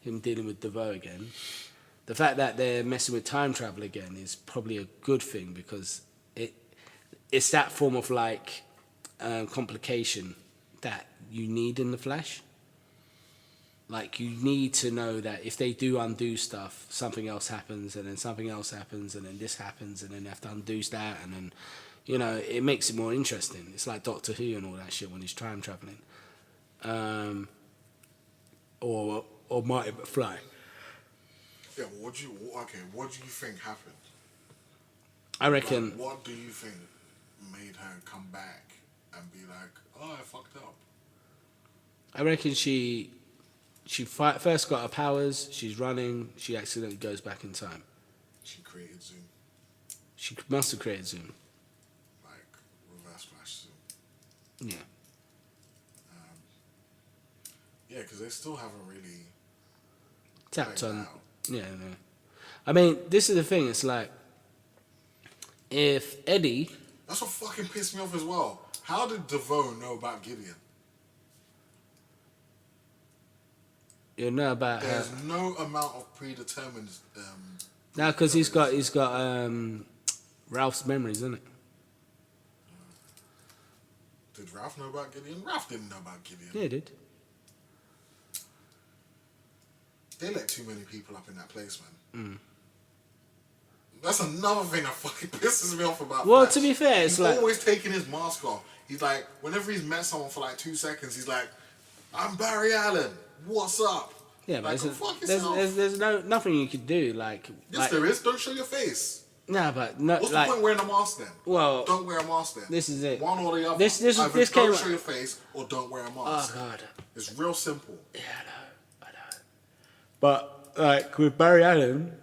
him dealing with DeVoe again. The fact that they're messing with time travel again is probably a good thing, because it's that form of like complication that you need in the Flash. Like, you need to know that if they do undo stuff, something else happens, and then something else happens, and then this happens, and then they have to undo that, and then, it makes it more interesting. It's like Doctor Who and all that shit when he's time traveling. Or Marty McFly. Yeah, but what do you think happened? I reckon. Like, what do you think made her come back and be like, oh, I fucked up? I reckon she first got her powers. She's running. She accidentally goes back in time. She created Zoom. She must have created Zoom. Like, reverse flash Zoom. Yeah. Yeah, because they still haven't really Tapped played on. out. Yeah, no. I mean, this is the thing. It's like if Eddie. That's what fucking pissed me off as well. How did DeVoe know about Gideon? You know about her. There's no amount of predetermined. Now, because he's got Ralph's memories, isn't it? Did Ralph know about Gideon? Ralph didn't know about Gideon. Yeah, he did. They let too many people up in that place, man. That's another thing that fucking pisses me off about Well, Flash. to be fair, it's he's like always taking his mask off. He's like, whenever he's met someone for like 2 seconds, he's like, I'm Barry Allen. What's up? yeah, but Like, go fuck there's yourself. there's nothing you could do like. Yes, there is. Don't show your face. Nah, but no, What's like the point wearing a mask then? well, Don't wear a mask then. this is it. One or the other. This Either came. don't show your face or don't wear a Oh mask. God. It's real simple. Yeah, I know. But like with Barry Allen,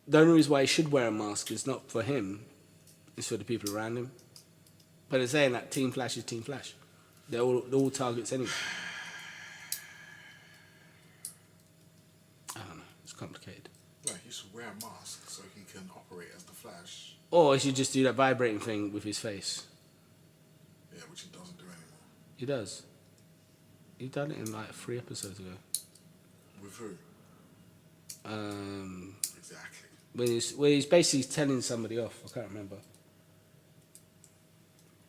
the only reason why he should wear a mask is not for him, it's for the people around him. But they're saying that Team Flash is Team Flash. They're all targets anyway. I don't know. It's complicated. Like, he should wear a mask so he can operate as the Flash. Or he should just do that vibrating thing with his face. Yeah, which he doesn't do anymore. He does. He done it in like 3 episodes ago. With who? Exactly. When he's basically telling somebody off. I can't remember.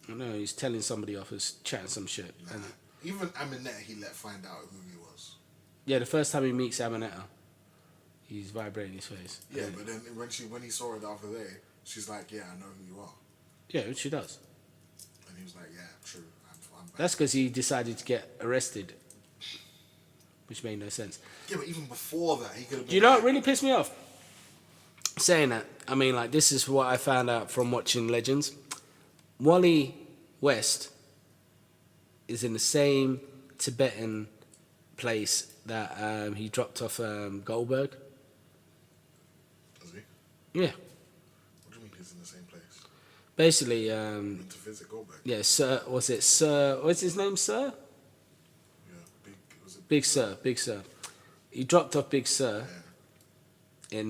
I know he's telling somebody off as chatting some shit. Nah. And Even Aminette, he let find out who he was. yeah, the first time he meets Amanetta, he's vibrating his face. Yeah, And but then when he saw her the other day, she's like, "Yeah, I know who you are," yeah, she does. and he was like, "Yeah, true. I'm back." That's because he decided to get arrested, which made no sense. Yeah, but even before that, he could have been. Do you know what really pissed me off? Saying that, I mean, like, this is what I found out from watching Legends. Wally West is in the same Tibetan place that he dropped off Goldberg. Is he? Yeah. What do you mean he's in the same place? Basically, Went to visit Goldberg. yeah, Sir, was it Sir, what's his name, Sir? Yeah, Big Sir. He dropped off Big Sir Yeah.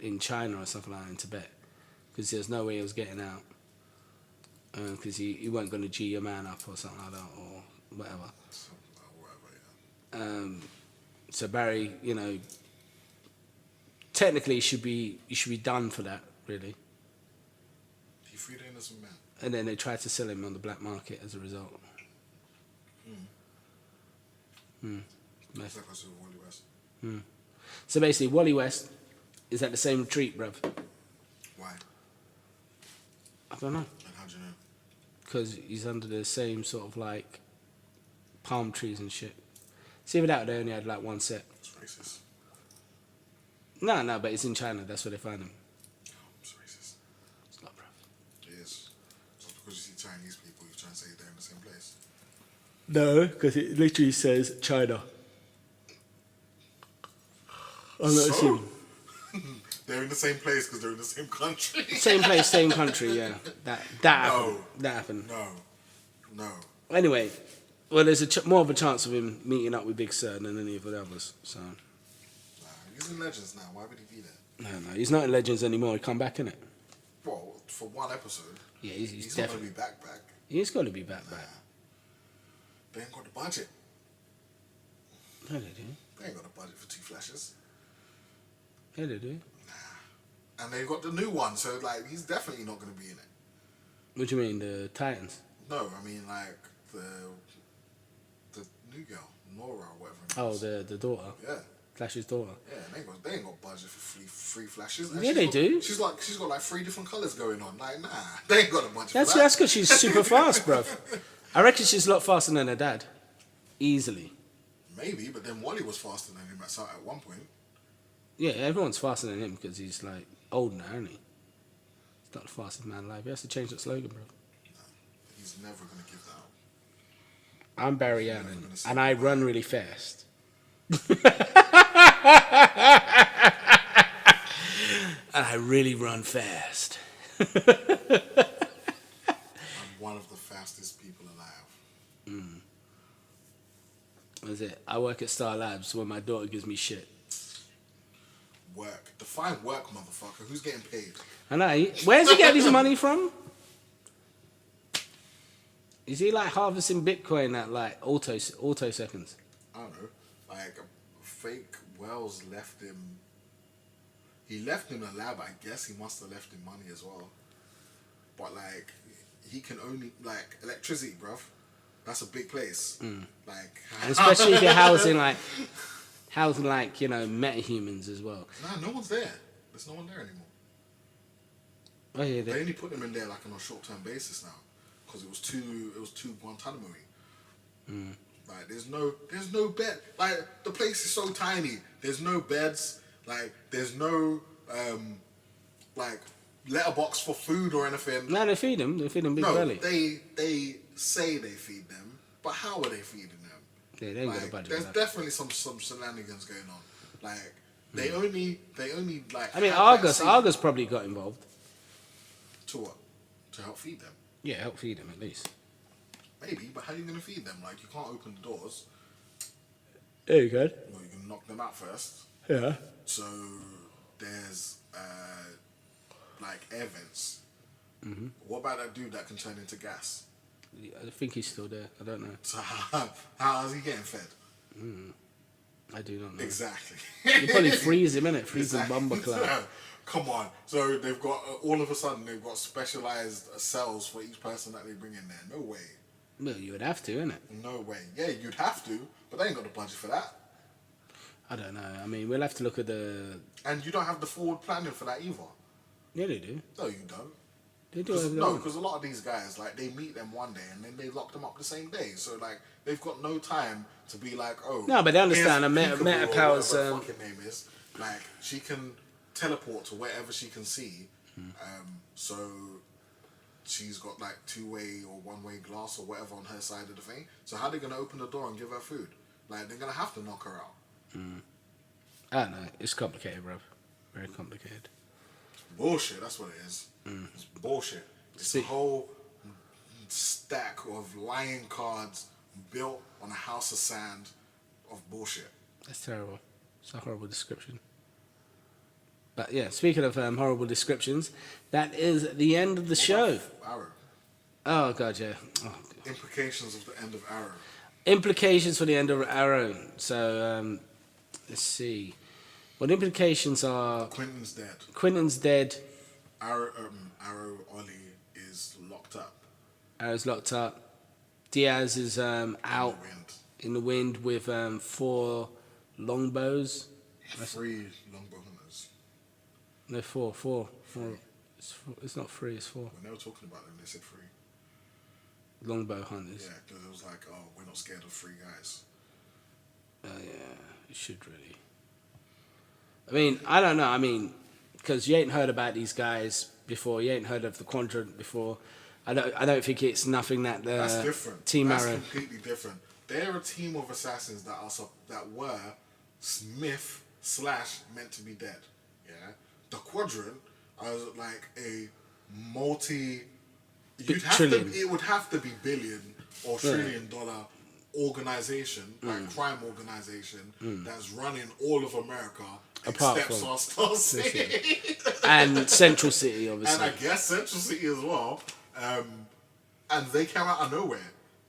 in China or something like that, in Tibet, because there's no way he was getting out, because he weren't going to G your man up or something like that or whatever. Whatever, yeah. So Barry, technically you should be done for that, really. He freed an innocent man. And then they tried to sell him on the black market as a result. It's like I said with Wally West. So basically, Wally West is at the same retreat, bruv. Why? I don't know. And how do you know? Because he's under the same sort of like palm trees and shit. See, without they only had like one set. It's racist. No, but it's in China. That's where they find him. Oh, it's racist. It's not, bruv. It is. Just because you see Chinese people, you're trying to say they're in the same place. No, because it literally says China. I'm not assuming. They're in the same place because they're in the same country. Same place, same country. Yeah, that happened. That happened. No. Anyway, well, there's more of a chance of him meeting up with Big Sir than any of the others. So. Nah, he's in Legends now. Why would he be there? No, he's not in Legends anymore. He come back in it. Well, for one episode. Yeah, He's not going to be back. He's got to be back. They ain't got the budget. Yeah, they do. They ain't got the budget for 2 Flashes. Yeah, they do. And they've got the new one, so like he's definitely not going to be in it. What do you mean, the Titans? No, I mean like the new girl, Nora or whatever. Oh, the daughter. Yeah. Flash's daughter. Yeah, they ain't got budget for three Flashes. And Yeah, they do. She's got like 3 different colours going on. Like, nah, they ain't got a budget That's for that. that's because she's super fast, bruv. I reckon she's a lot faster than her dad. Easily. Maybe, but then Wally was faster than him at one point. Yeah, everyone's faster than him because he's like old now, isn't he? He's not the fastest man alive. He has to change that slogan, bro. He's never gonna give that up. I'm Barry Allen, and I run really fast. And I really run fast. I'm one of the fastest people alive. That's it. I work at Star Labs where my daughter gives me shit. Work. Define work, motherfucker. Who's getting paid? I know. Where's he getting his money from? Is he like harvesting Bitcoin at like auto seconds? I don't know. Like fake Wells left him. He left him a lab. I guess he must have left him money as well. But like, he can only like electricity, bruv. That's a big place. Like, And especially if you're housing like metahumans as well. Nah, no one's there. There's no one there anymore. Oh yeah, They only put them in there like on a short-term basis now, because it was too Guantanamo-y. Like there's no bed. Like the place is so tiny. There's no beds. Like there's no like letterbox for food or anything. No, they feed them. They feed them big belly. They say they feed them, but how are they feeding them? Yeah, they ain't got a Like, budget. there's for that. definitely some shenanigans going on. Like they only like. I mean, have that Argus probably got involved. to what? To help feed them. Yeah, help feed them at least. Maybe, but how are you gonna feed them? Like you can't open the doors. There you go. Well, you can knock them out first. Yeah. So there's like air vents. What about that dude that can turn into gas? I think he's still there. I don't know. So how is he getting fed? I do not know. Exactly. You probably freeze him, innit? Freeze Exactly. the bumper cloud. Come on. So they've got all of a sudden they've got specialized cells for each person that they bring in there. No way. Well, you would have to, innit? No way. Yeah, you'd have to, but they ain't got the budget for that. I don't know. I mean, we'll have to look at the... And you don't have the forward planning for that either. Yeah, they do. No, you don't. They do have their No, own. because a lot of these guys, like, they meet them one day and then they lock them up the same day. So, like, they've got no time to be like, oh... No, but they understand here's Meta Peekaboo or Powers, whatever her fucking name is. Like, she can teleport to wherever she can see. So, she's got, like, two-way or one-way glass or whatever on her side of the thing. So, how are they going to open the door and give her food? Like, they're going to have to knock her out. I don't know. It's complicated, bro. Very complicated. Bullshit, that's what it is. It's bullshit. It's See- a whole stack of lying cards built on a house of sand of bullshit. That's terrible. It's a horrible description. But yeah, speaking of horrible descriptions, that is the end of the show. Arrow. Oh, God, yeah. Oh, God. Implications of the end of Arrow. Implications for the end of Arrow. So, let's see. What implications are... Quentin's dead. Quentin's dead. Arrow Ollie is locked up. Arrow's locked up. Diaz is out Wind. in the wind with 4 longbows. 3 longbow hunters. No, 4. It's not 3, it's 4. When they were talking about them, they said 3. Longbow hunters. Yeah, because it was like, oh, we're not scared of 3 guys. Yeah, it should really. I mean, I don't know. I mean, because you ain't heard about these guys before. You ain't heard of the Quadrant before. I don't think it's nothing that the That's different. Team That's Arrow. completely different. They're a team of assassins that were Smith / meant to be dead. Yeah, the Quadrant are like a multi. It would have to be billion or $trillion organization, like crime organization that's running all of America, Apart except from Star City. And Central City, And obviously. I guess Central City as well. And they came out of nowhere.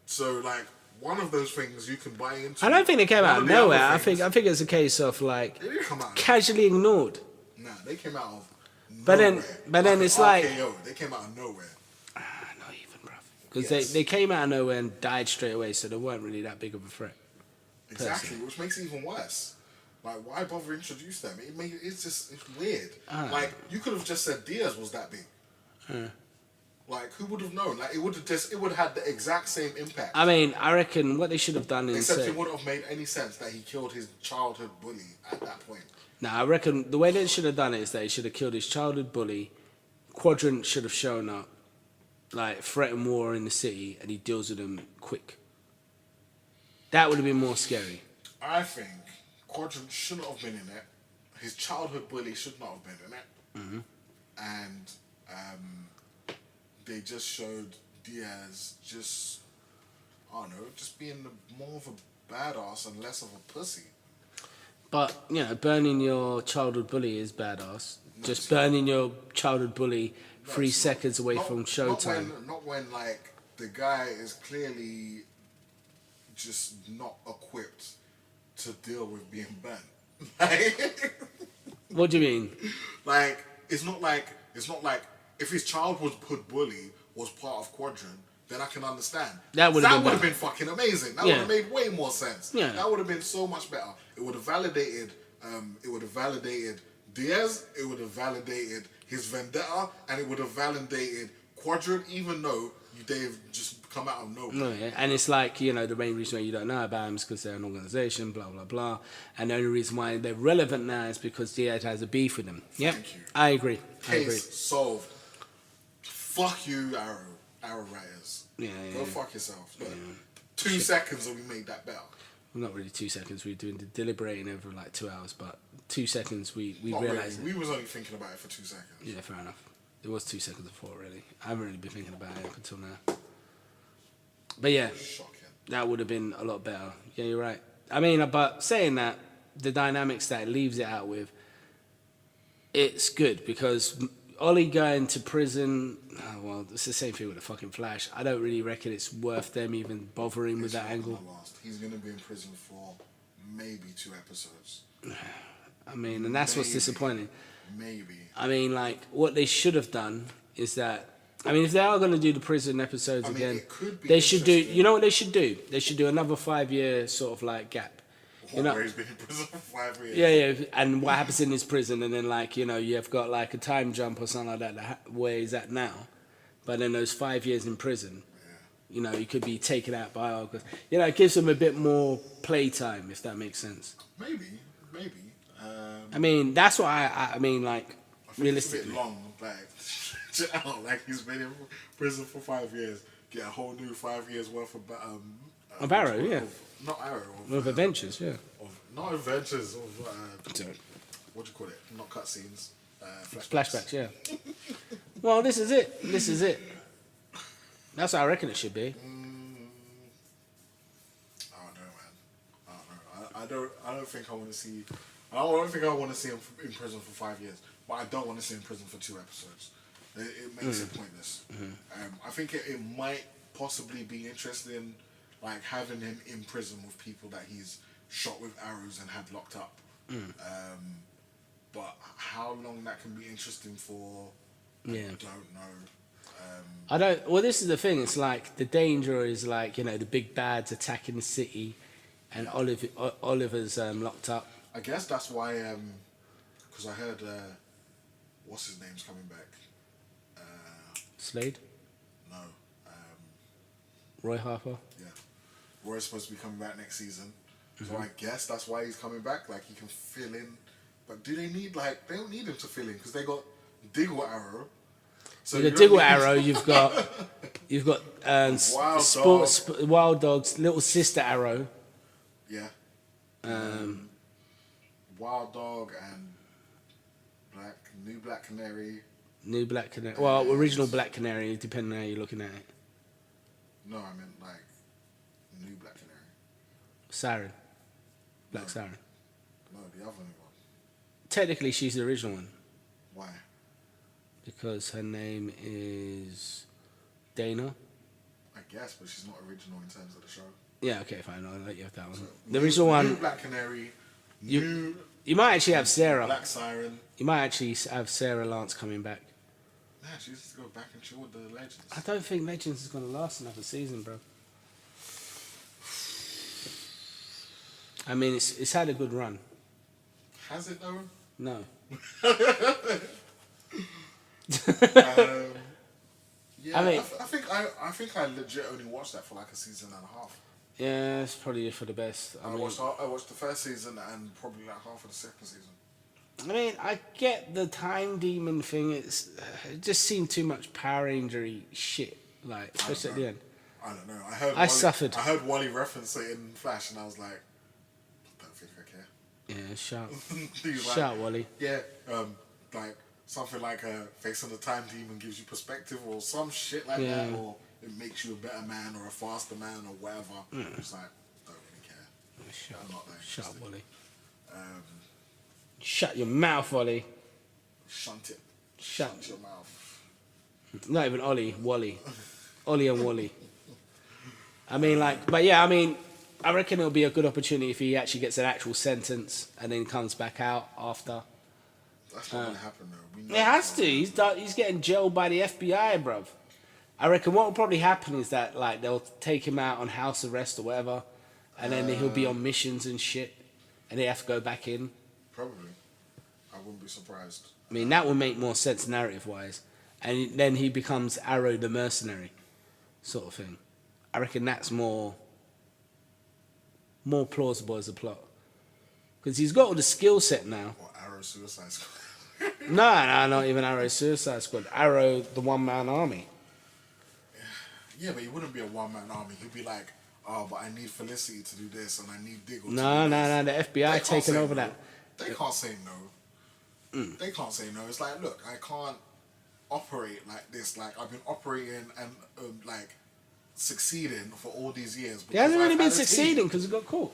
So, like, one of those things you can buy into. I don't think they came One out of the other nowhere. I things- think it's a case of like They didn't come out of casually ignored. Nah, they came out of But then- nowhere. but then an it's like- RKO. They came out of nowhere. Not even, bro. Because Yes. they came out of nowhere and died straight away, so they weren't really that big of a threat. Exactly, which makes it even worse. Like, why bother introduce them? It's weird. Like, you could have just said Diaz was that big. Like, who would have known? Like, it would have had the exact same impact. I mean, I reckon what they should have done is Except it wouldn't have made any sense that he killed his childhood bully at that point. Now, I reckon the way they should have done it is they should have killed his childhood bully. Quadrant should have shown up, like, threatened war in the city, and he deals with them quick. That would have been more scary. I think Quadrant shouldn't have been in it. His childhood bully should not have been in it. Mm-hmm. And they just showed Diaz just, I don't know, just being more of a badass and less of a pussy. But, you know, burning your childhood bully is badass. Just burning your childhood bully 3 seconds away from showtime. Not when, like, the guy is clearly just not equipped to deal with being burnt. Like, What do you mean? like, it's not like if his childhood bully was part of Quadrant, then I can understand. That would have been fucking amazing. That would have made way more sense. Yeah. That would have been so much better. It would have validated. Diaz. It would have validated his vendetta, and it would have validated Quadrant, even though they've just come out of nowhere. No, yeah. And it's like, you know, the main reason why you don't know about them is because they're an organization, blah, blah, blah. And the only reason why they're relevant now is because Diaz has a beef with them. Yeah, I agree. Case solved. Fuck you, Arrow writers. Yeah, Go fuck yourself. Yeah. 2 seconds and we made that better. Well, not really 2 seconds. We were doing the deliberating over like 2 hours, but 2 seconds we Not realised. really. We was only thinking about it for 2 seconds. Yeah, fair enough. It was 2 seconds before, really. I haven't really been thinking about it up until now. But yeah, Shocking. that would have been a lot better. Yeah, you're right. I mean, but saying that, the dynamics that it leaves it out with, it's good because Ollie going to prison, oh, well, it's the same thing with the fucking Flash. I don't really reckon it's worth them even bothering with that angle. He's going to be in prison for maybe 2 episodes. I mean, and that's what's disappointing. Maybe. I mean, like, what they should have done is that, I mean, if they are going to do the prison episodes again, they should do, you know what they should do? They should do another 5-year sort of like gap. You know, where he's been in prison for 5 years. Yeah, and what happens in his prison, and then like, you know, you've got like a time jump or something like that where he's at now, but then those 5 years in prison, you know, he could be taken out by August. You know, it gives him a bit more playtime, if that makes sense. Maybe. I mean, that's what I mean, like, realistically. It's a bit long, like he's been in prison for 5 years, get a whole new 5 years worth of Arrow, yeah. Not Arrow. Of adventures, yeah. Not adventures, what do you call it? Not cutscenes. Flashbacks, yeah. Well, this is it. That's what I reckon it should be. I don't know, man. I don't think I want to see. I don't think I want to see him in prison for 5 years, but I don't want to see him in prison for 2 episodes. It makes it pointless. I think it might possibly be interesting, like having him in prison with people that he's shot with arrows and had locked up. But how long that can be interesting for, I don't know. Well, this is the thing. It's like the danger is like, you know, the big bads attacking the city, and Oliver's locked up. I guess that's why, because I heard, what's his name's coming back? Slade? No. Roy Harper? Yeah. Roy's supposed to be coming back next season. So I guess that's why he's coming back. Like, he can fill in. But do they need, like, they don't need him to fill in because they got Diggle Arrow. So the Diggle Arrow, you've got Wild Dog's little sister Arrow. Yeah. Wild Dog and New Black Canary. New Black Canary. Well, original Black Canary, depending on how you're looking at it. No, I meant like New Black Canary. Siren. Black Siren. No, the other one. Technically, she's the original one. Why? Because her name is Dana. I guess, but she's not original in terms of the show. Yeah, okay, fine. I'll let you have that one. So, the original one. New Black Canary. You might actually have Sarah. Black Siren. You might actually have Sarah Lance coming back. Nah, she needs to go back and chill with the Legends. I don't think Legends is going to last another season, bro. I mean, it's had a good run. Has it though? No. Yeah, I mean, I think I legit only watched that for like a season and a half. Yeah, it's probably for the best. I watched the first season and probably like half of the second season. I mean, I get the time demon thing. It just seemed too much power injury shit. Like, especially at the end. I don't know. I heard I suffered. I heard Wally reference it in Flash, and I was like, I don't think I care. Yeah, shout, He was like, shout, Wally. yeah, like something like facing the time demon gives you perspective or some shit like that, or it makes you a better man or a faster man or whatever. It's like, don't really care. Shut, I'm not that shut, interested. Wally. Shut your mouth, Wally. Shunt it. Shut. Shut your mouth. Not even Ollie, Wally. Ollie and Wally. I mean, like, but yeah, I mean, I reckon it'll be a good opportunity if he actually gets an actual sentence and then comes back out after. That's not gonna happen though. We know It has to. He's getting jailed by the FBI, bruv. I reckon what will probably happen is that like they'll take him out on house arrest or whatever, and then he'll be on missions and shit, and they have to go back in. Probably. I wouldn't be surprised. I mean, that would make more sense narrative-wise, and then he becomes Arrow the mercenary, sort of thing. I reckon that's more plausible as a plot, because he's got all the skill set now. Or Arrow Suicide Squad. No, not even Arrow Suicide Squad. Arrow the one-man army. Yeah, but he wouldn't be a one-man army. He'd be like, oh, but I need Felicity to do this, and I need Diggle to do No, this. the FBI taking over no. that. They can't say no. They can't say no. It's like, look, I can't operate like this. Like, I've been operating and, like, succeeding for all these years. He hasn't because really I've been had a succeeding team. because he got caught.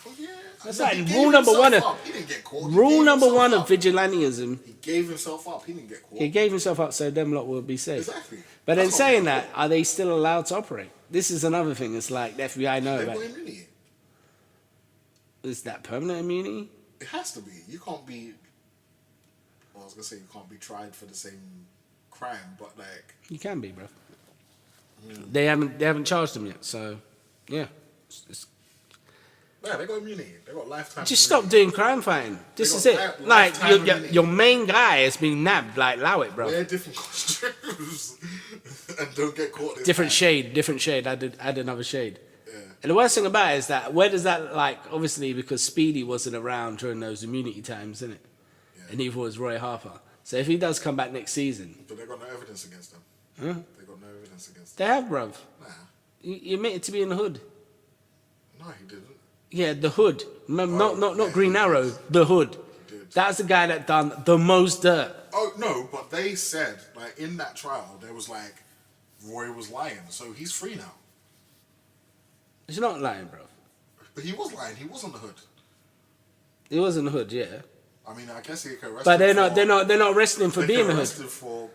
Well, yeah. That's No, like he gave rule number one himself of up. He didn't get caught. He rule gave number himself one of up. vigilantism. He gave himself up. He didn't get caught. He gave himself up so them lot will be safe. Exactly. But then That's not saying getting that, are they still allowed to operate? This is another thing. It's like the FBI know They've about. got immunity. Is that permanent immunity? It has to be. You can't be. Well, I was gonna say you can't be tried for the same crime, but like. You can be, bro. They haven't charged him yet, so yeah. Yeah, they got immunity. They got lifetime. Just immunity. stop doing crime fighting. This is got it. li- Like lifetime your immunity. main guy has been nabbed. Like allow it, bro. Wear different costumes and don't get caught. This Different time. shade. Add another shade. Yeah. And the worst thing about it is that where does that like obviously because Speedy wasn't around during those immunity times, isn't it? Yeah. And neither was Roy Harper. So if he does come back next season, But they got no evidence against them. huh? They got no evidence against They them. have, bruv. Nah. You admitted to be in the hood. No, he didn't. Yeah, the hood. Not yeah, Green he Arrow. did. The hood. He did. That's the guy that done the most dirt. Oh no, but they said like in that trial there was like Roy was lying, so he's free now. He's not lying, bro. But he was lying. He was on the hood. He was in the hood, yeah. I mean, I guess he could arrest. But him they're for- not arresting him for they being in could the arrest hood. him for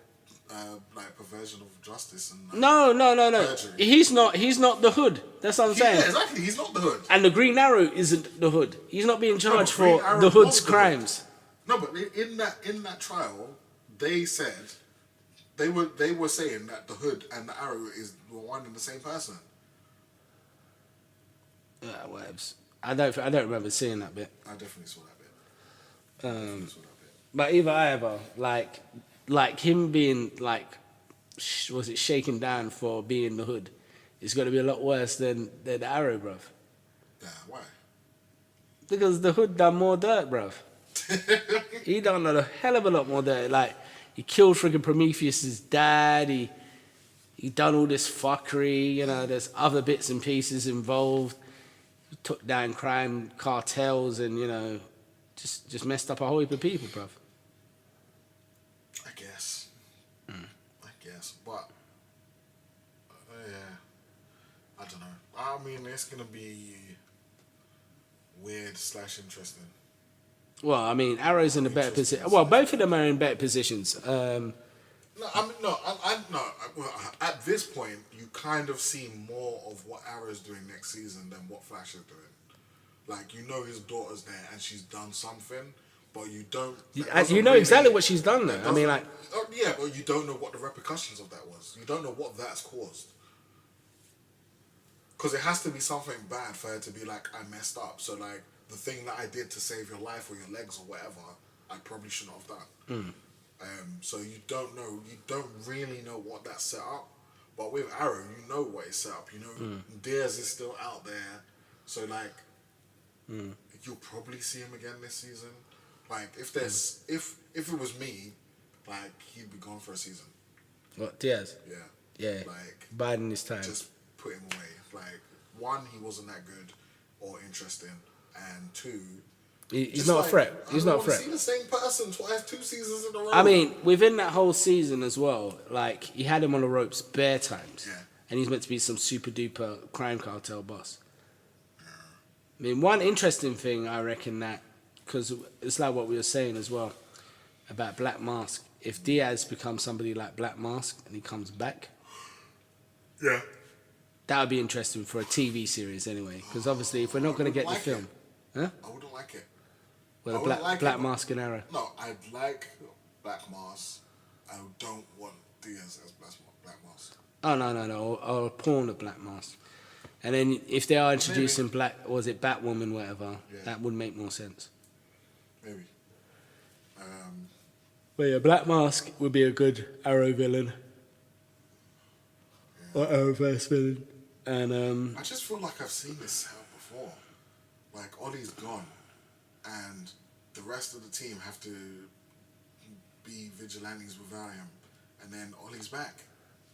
like perversion of justice and. No. Perjury. He's not the hood. That's what I'm saying. Yeah, exactly. He's not the hood. And the Green Arrow isn't the hood. He's not being charged Green for Arrow the hood's was the hood. crimes. No, but in that trial, they said they were saying that the hood and the arrow is one and the same person. Yeah, whatevs. I don't remember seeing that bit. I definitely saw that bit. Definitely saw that bit. But either, like him being like, was it shaken down for being the hood? It's going to be a lot worse than the Arrow, bruv. Yeah, why? Because the hood done more dirt, bruv. He done a hell of a lot more dirt. Like he killed freaking Prometheus's dad. He done all this fuckery. You know, there's other bits and pieces involved. He took down crime cartels and you know, just messed up a whole heap of people, bruv. I guess. I guess, but yeah, I don't know. I mean, it's gonna be weird / interesting. Well, I mean, Arrow's in a better position. Well, both of them are in better positions. No, I mean, no. Well, at this point, you kind of see more of what Arrow's doing next season than what Flash is doing. Like, you know his daughter's there and she's done something, but you don't. You know exactly what she's done, though. I mean, like, yeah, but you don't know what the repercussions of that was. You don't know what that's caused. Because it has to be something bad for her to be like, I messed up. So, like, the thing that I did to save your life or your legs or whatever, I probably shouldn't have done. So you don't know. You don't really know what that's set up. But with Arrow, you know what it's set up. You know, Diaz is still out there. So, like, you'll probably see him again this season. Like if there's if it was me, like he'd be gone for a season. What, Diaz? Yeah. Yeah. Like Biding his time. just put him away. Like one, he wasn't that good or interesting, and two, He's not a threat. He's not a threat. See the same person twice, 2 seasons in a row. I mean, within that whole season as well, like he had him on the ropes bare times, Yeah. and he's meant to be some super duper crime cartel boss. I mean, one interesting thing I reckon that, because it's like what we were saying as well about Black Mask. If Diaz becomes somebody like Black Mask and he comes back, yeah. that would be interesting for a TV series anyway. Because obviously, if we're not going to get the film, huh? I wouldn't like it. Well, I wouldn't like Black it, Mask and Arrow. No, I'd like Black Mask. I don't want Diaz as Black Mask. Oh no! Or a pawn of Black Mask. And then if they are introducing Black, or was it Batwoman, whatever, that would make more sense. Maybe. But yeah, Black Mask would be a good Arrow villain. Or Arrowverse villain. And I just feel like I've seen this setup before. Like Ollie's gone, and the rest of the team have to be vigilantes without him, and then Ollie's back.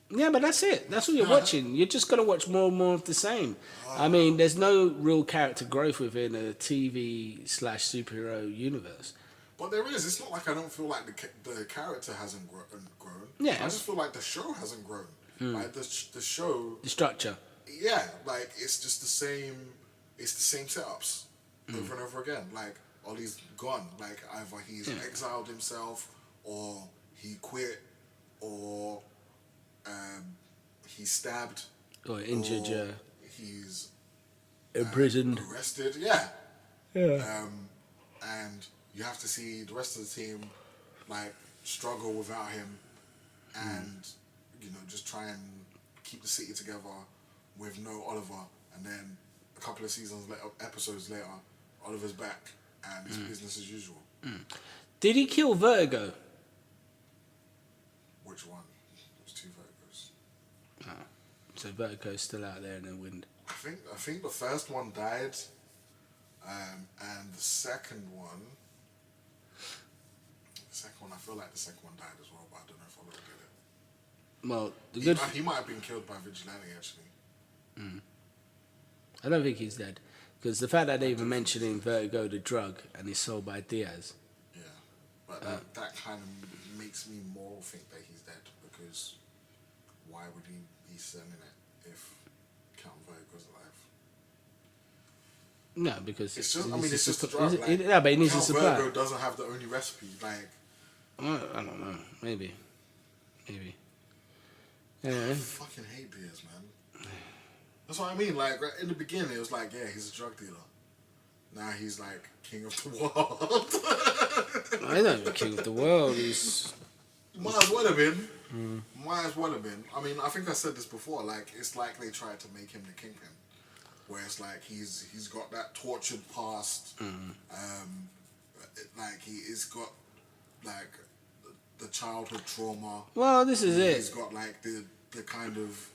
yeah, but that's it. That's what you're watching. You're just going to watch more and more of the same. I mean, there's no real character growth within a TV/superhero universe. But there is. It's not like I don't feel like the character hasn't grown. Yeah. I just feel like the show hasn't grown. Like the show. The structure. Yeah, like it's just the same. It's the same setups over and over again. Like Ollie's gone. Like either he's exiled himself, or he quit, or he's stabbed, Or injured, or yeah. he's Imprisoned. arrested. Yeah. Yeah. And you have to see the rest of the team like struggle without him, and just try and keep the city together with no Oliver, and then a couple of episodes later, Oliver's back and it's business as usual. Did he kill Vertigo? Which one? There's 2 Vertigos. Oh. So Vertigo's still out there in the wind. I think the first one died, and the second one. I feel like the second one died as well, but I don't know if Oliver did it. Well, He might have been killed by Vigilante, actually. I don't think he's dead. Because the fact that they even mentioning Vertigo, the drug, and he's sold by Diaz. Yeah. But that kind of makes me more think that he's dead, because why would he be selling it if Count Vertigo's alive? No, because it's just a drug. Yeah, but he needs Count a supply. Vertigo doesn't have the only recipe. Like, I don't know. Maybe. Yeah. I fucking hate Diaz, man. That's what I mean. Like, in the beginning, it was like, yeah, he's a drug dealer. Now he's like king of the world. I know the king of the world. He's might as well have been. Might as well have been. I mean, I think I said this before. Like, it's like they tried to make him the kingpin, where it's like he's got that tortured past. Like he's got like the childhood trauma. Well, this is it. He's got like the kind of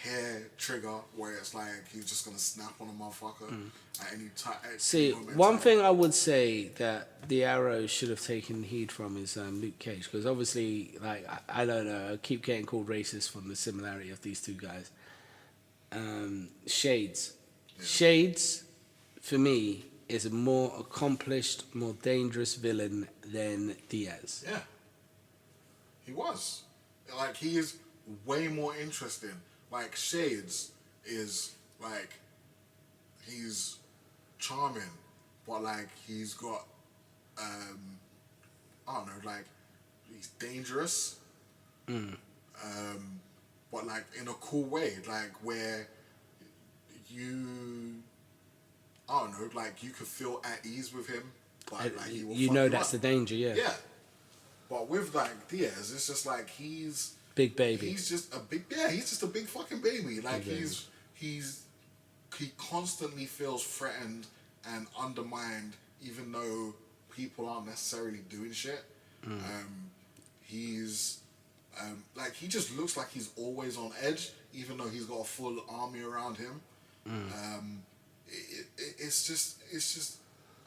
hair trigger where it's like he's just gonna snap on a motherfucker at any time. See, one thing I would say that the Arrow should have taken heed from is Luke Cage, because obviously, like, I don't know, I keep getting called racist from the similarity of these two guys. Shades. Yeah. Shades, for me, is a more accomplished, more dangerous villain than Diaz. Yeah. He was. Like, he is way more interesting. Like, Shades is, like, he's charming, but, like, he's got, I don't know, like, he's dangerous, but, like, in a cool way, like, where you, I don't know, like, you could feel at ease with him, but, like, he will fuck that's the danger, yeah. Yeah. But with, like, Diaz, it's just, like, he's... Big baby. He's just a big fucking baby. Like, he constantly feels threatened and undermined, even though people aren't necessarily doing shit. He's like, he just looks like he's always on edge, even though he's got a full army around him. It's just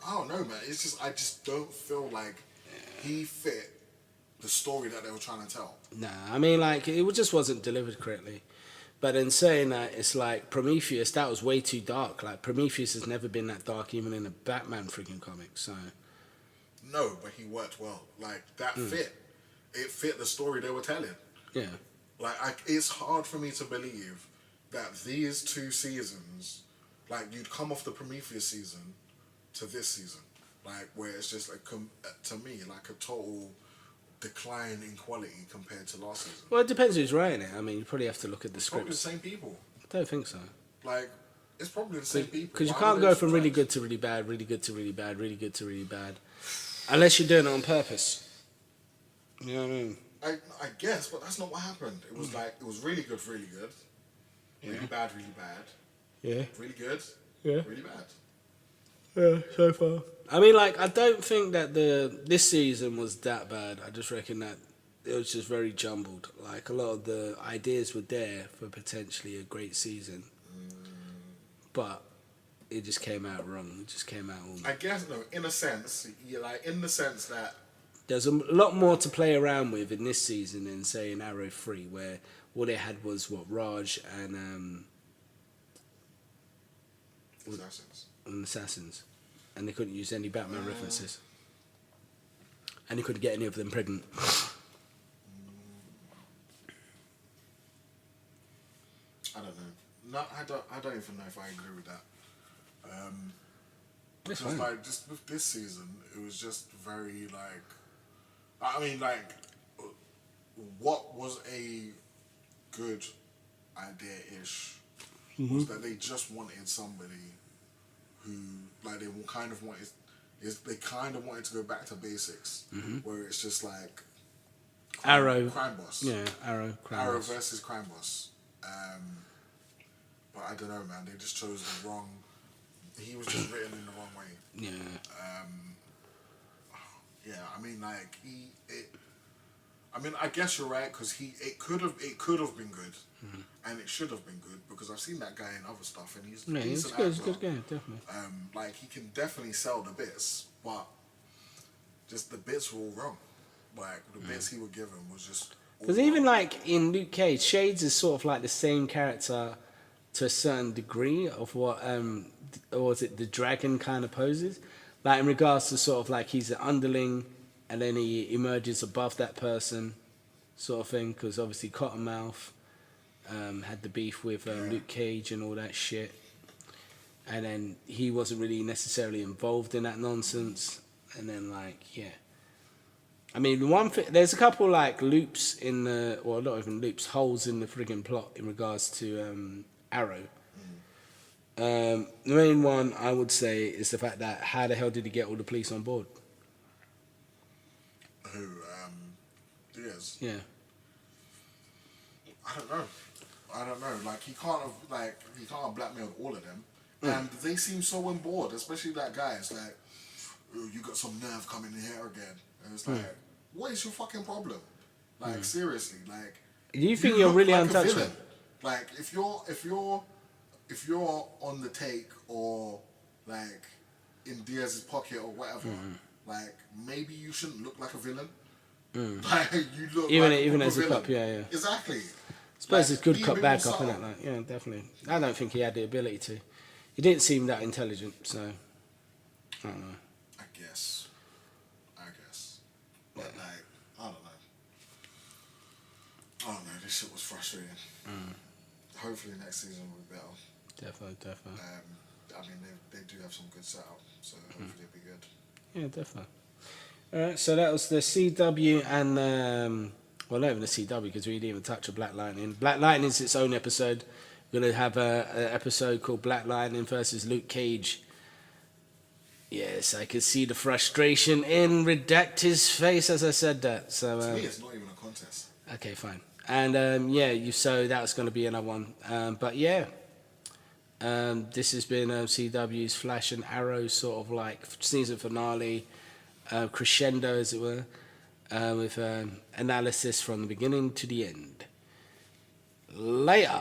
I don't know, man. It's just I just don't feel like he fit the story that they were trying to tell. Nah, I mean, like, it just wasn't delivered correctly. But in saying that, it's like Prometheus, that was way too dark. Like, Prometheus has never been that dark, even in a Batman freaking comic, so... No, but he worked well. Like, that fit. It fit the story they were telling. Yeah. Like, it's hard for me to believe that these 2 seasons, like, you'd come off the Prometheus season to this season. Like, where it's just, like, to me, like, a total decline in quality compared to last season. Well, it depends who's writing it. I mean, you probably have to look at the It's probably the scripts. same people. I don't think so. Like, it's probably the same people. Because you Why can't would go they from really stretch? good to really bad, really good to really bad, really good to really bad. Unless you're doing it on purpose. You know what I mean? I guess, but that's not what happened. It was like, it was really good, really good. Really bad, really bad. Yeah. Really good, Yeah. really bad. Yeah, so far. I mean, like, I don't think that this season was that bad. I just reckon that it was just very jumbled. Like, a lot of the ideas were there for potentially a great season. But it just came out wrong. It just came out all... I guess, no, in a sense, like, in the sense that There's a lot more to play around with in this season than, say, in Arrow 3, where all they had was, Raj and Assassins. And they couldn't use any Batman references. And they couldn't get any of them pregnant. I don't know. No, I don't even know if I agree with that. That's Because, fine. like, just with this season, it was just very, like... I mean, like, what was a good idea-ish was that they just wanted somebody who, like, they kind of wanted... They kind of wanted to go back to basics, where it's just, like... Arrow. Crime boss. Yeah, Arrow. Crime Arrow Boss. versus Crime Boss. But I don't know, man. They just chose the wrong... He was just written in the wrong way. Yeah. Yeah, I mean, like, I mean, I guess you're right, because it could have been good, and it should have been good, because I've seen that guy in other stuff, and he's Yeah, it's decent good. It's actor. good game, definitely. Like, he can definitely sell the bits, but just the bits were all wrong. Like, the bits he was given was just... Because even, like, in Luke Cage, Shades is sort of like the same character to a certain degree of what, or was it the dragon kind of poses? Like, in regards to sort of like he's an underling and then he emerges above that person sort of thing. Because obviously Cottonmouth had the beef with Luke Cage and all that shit. And then he wasn't really necessarily involved in that nonsense. And then, like, yeah. I mean, the one thing, there's a couple like loops in the, well, not even loops, holes in the friggin' plot in regards to Arrow. The main one I would say is the fact that how the hell did he get all the police on board? Who, Diaz? Yeah. I don't know. Like, he can't have blackmailed all of them. And they seem so on board, especially that guy. It's like, oh, you got some nerve coming in here again. And it's like, what is your fucking problem? Like, seriously, like... Do you think you're look really like a untouchable? villain. Like, if you're on the take or, like, in Diaz's pocket or whatever, like, maybe you shouldn't look like a villain. Like, you look Even like as a villain. cop, yeah. Exactly. I suppose it's good be a cop, bit bad more cop, innit? subtle. Like, yeah, definitely. I don't think he had the ability to. He didn't seem that intelligent, so I don't know. I guess. But, like, I don't know. This shit was frustrating. Hopefully next season will be better. Definitely. I mean, they do have some good setup, so hopefully it'll be good. Yeah, definitely. Alright, so that was the CW and, well, not even the CW because we didn't even touch on Black Lightning. Black Lightning is its own episode. We're going to have an episode called Black Lightning versus Luke Cage. Yes, I could see the frustration in Redacted's face as I said that. So To me, it's not even a contest. okay, fine. And so that was going to be another one. But yeah, this has been CW's Flash and Arrow sort of like season finale, crescendo as it were, with analysis from the beginning to the end. Later.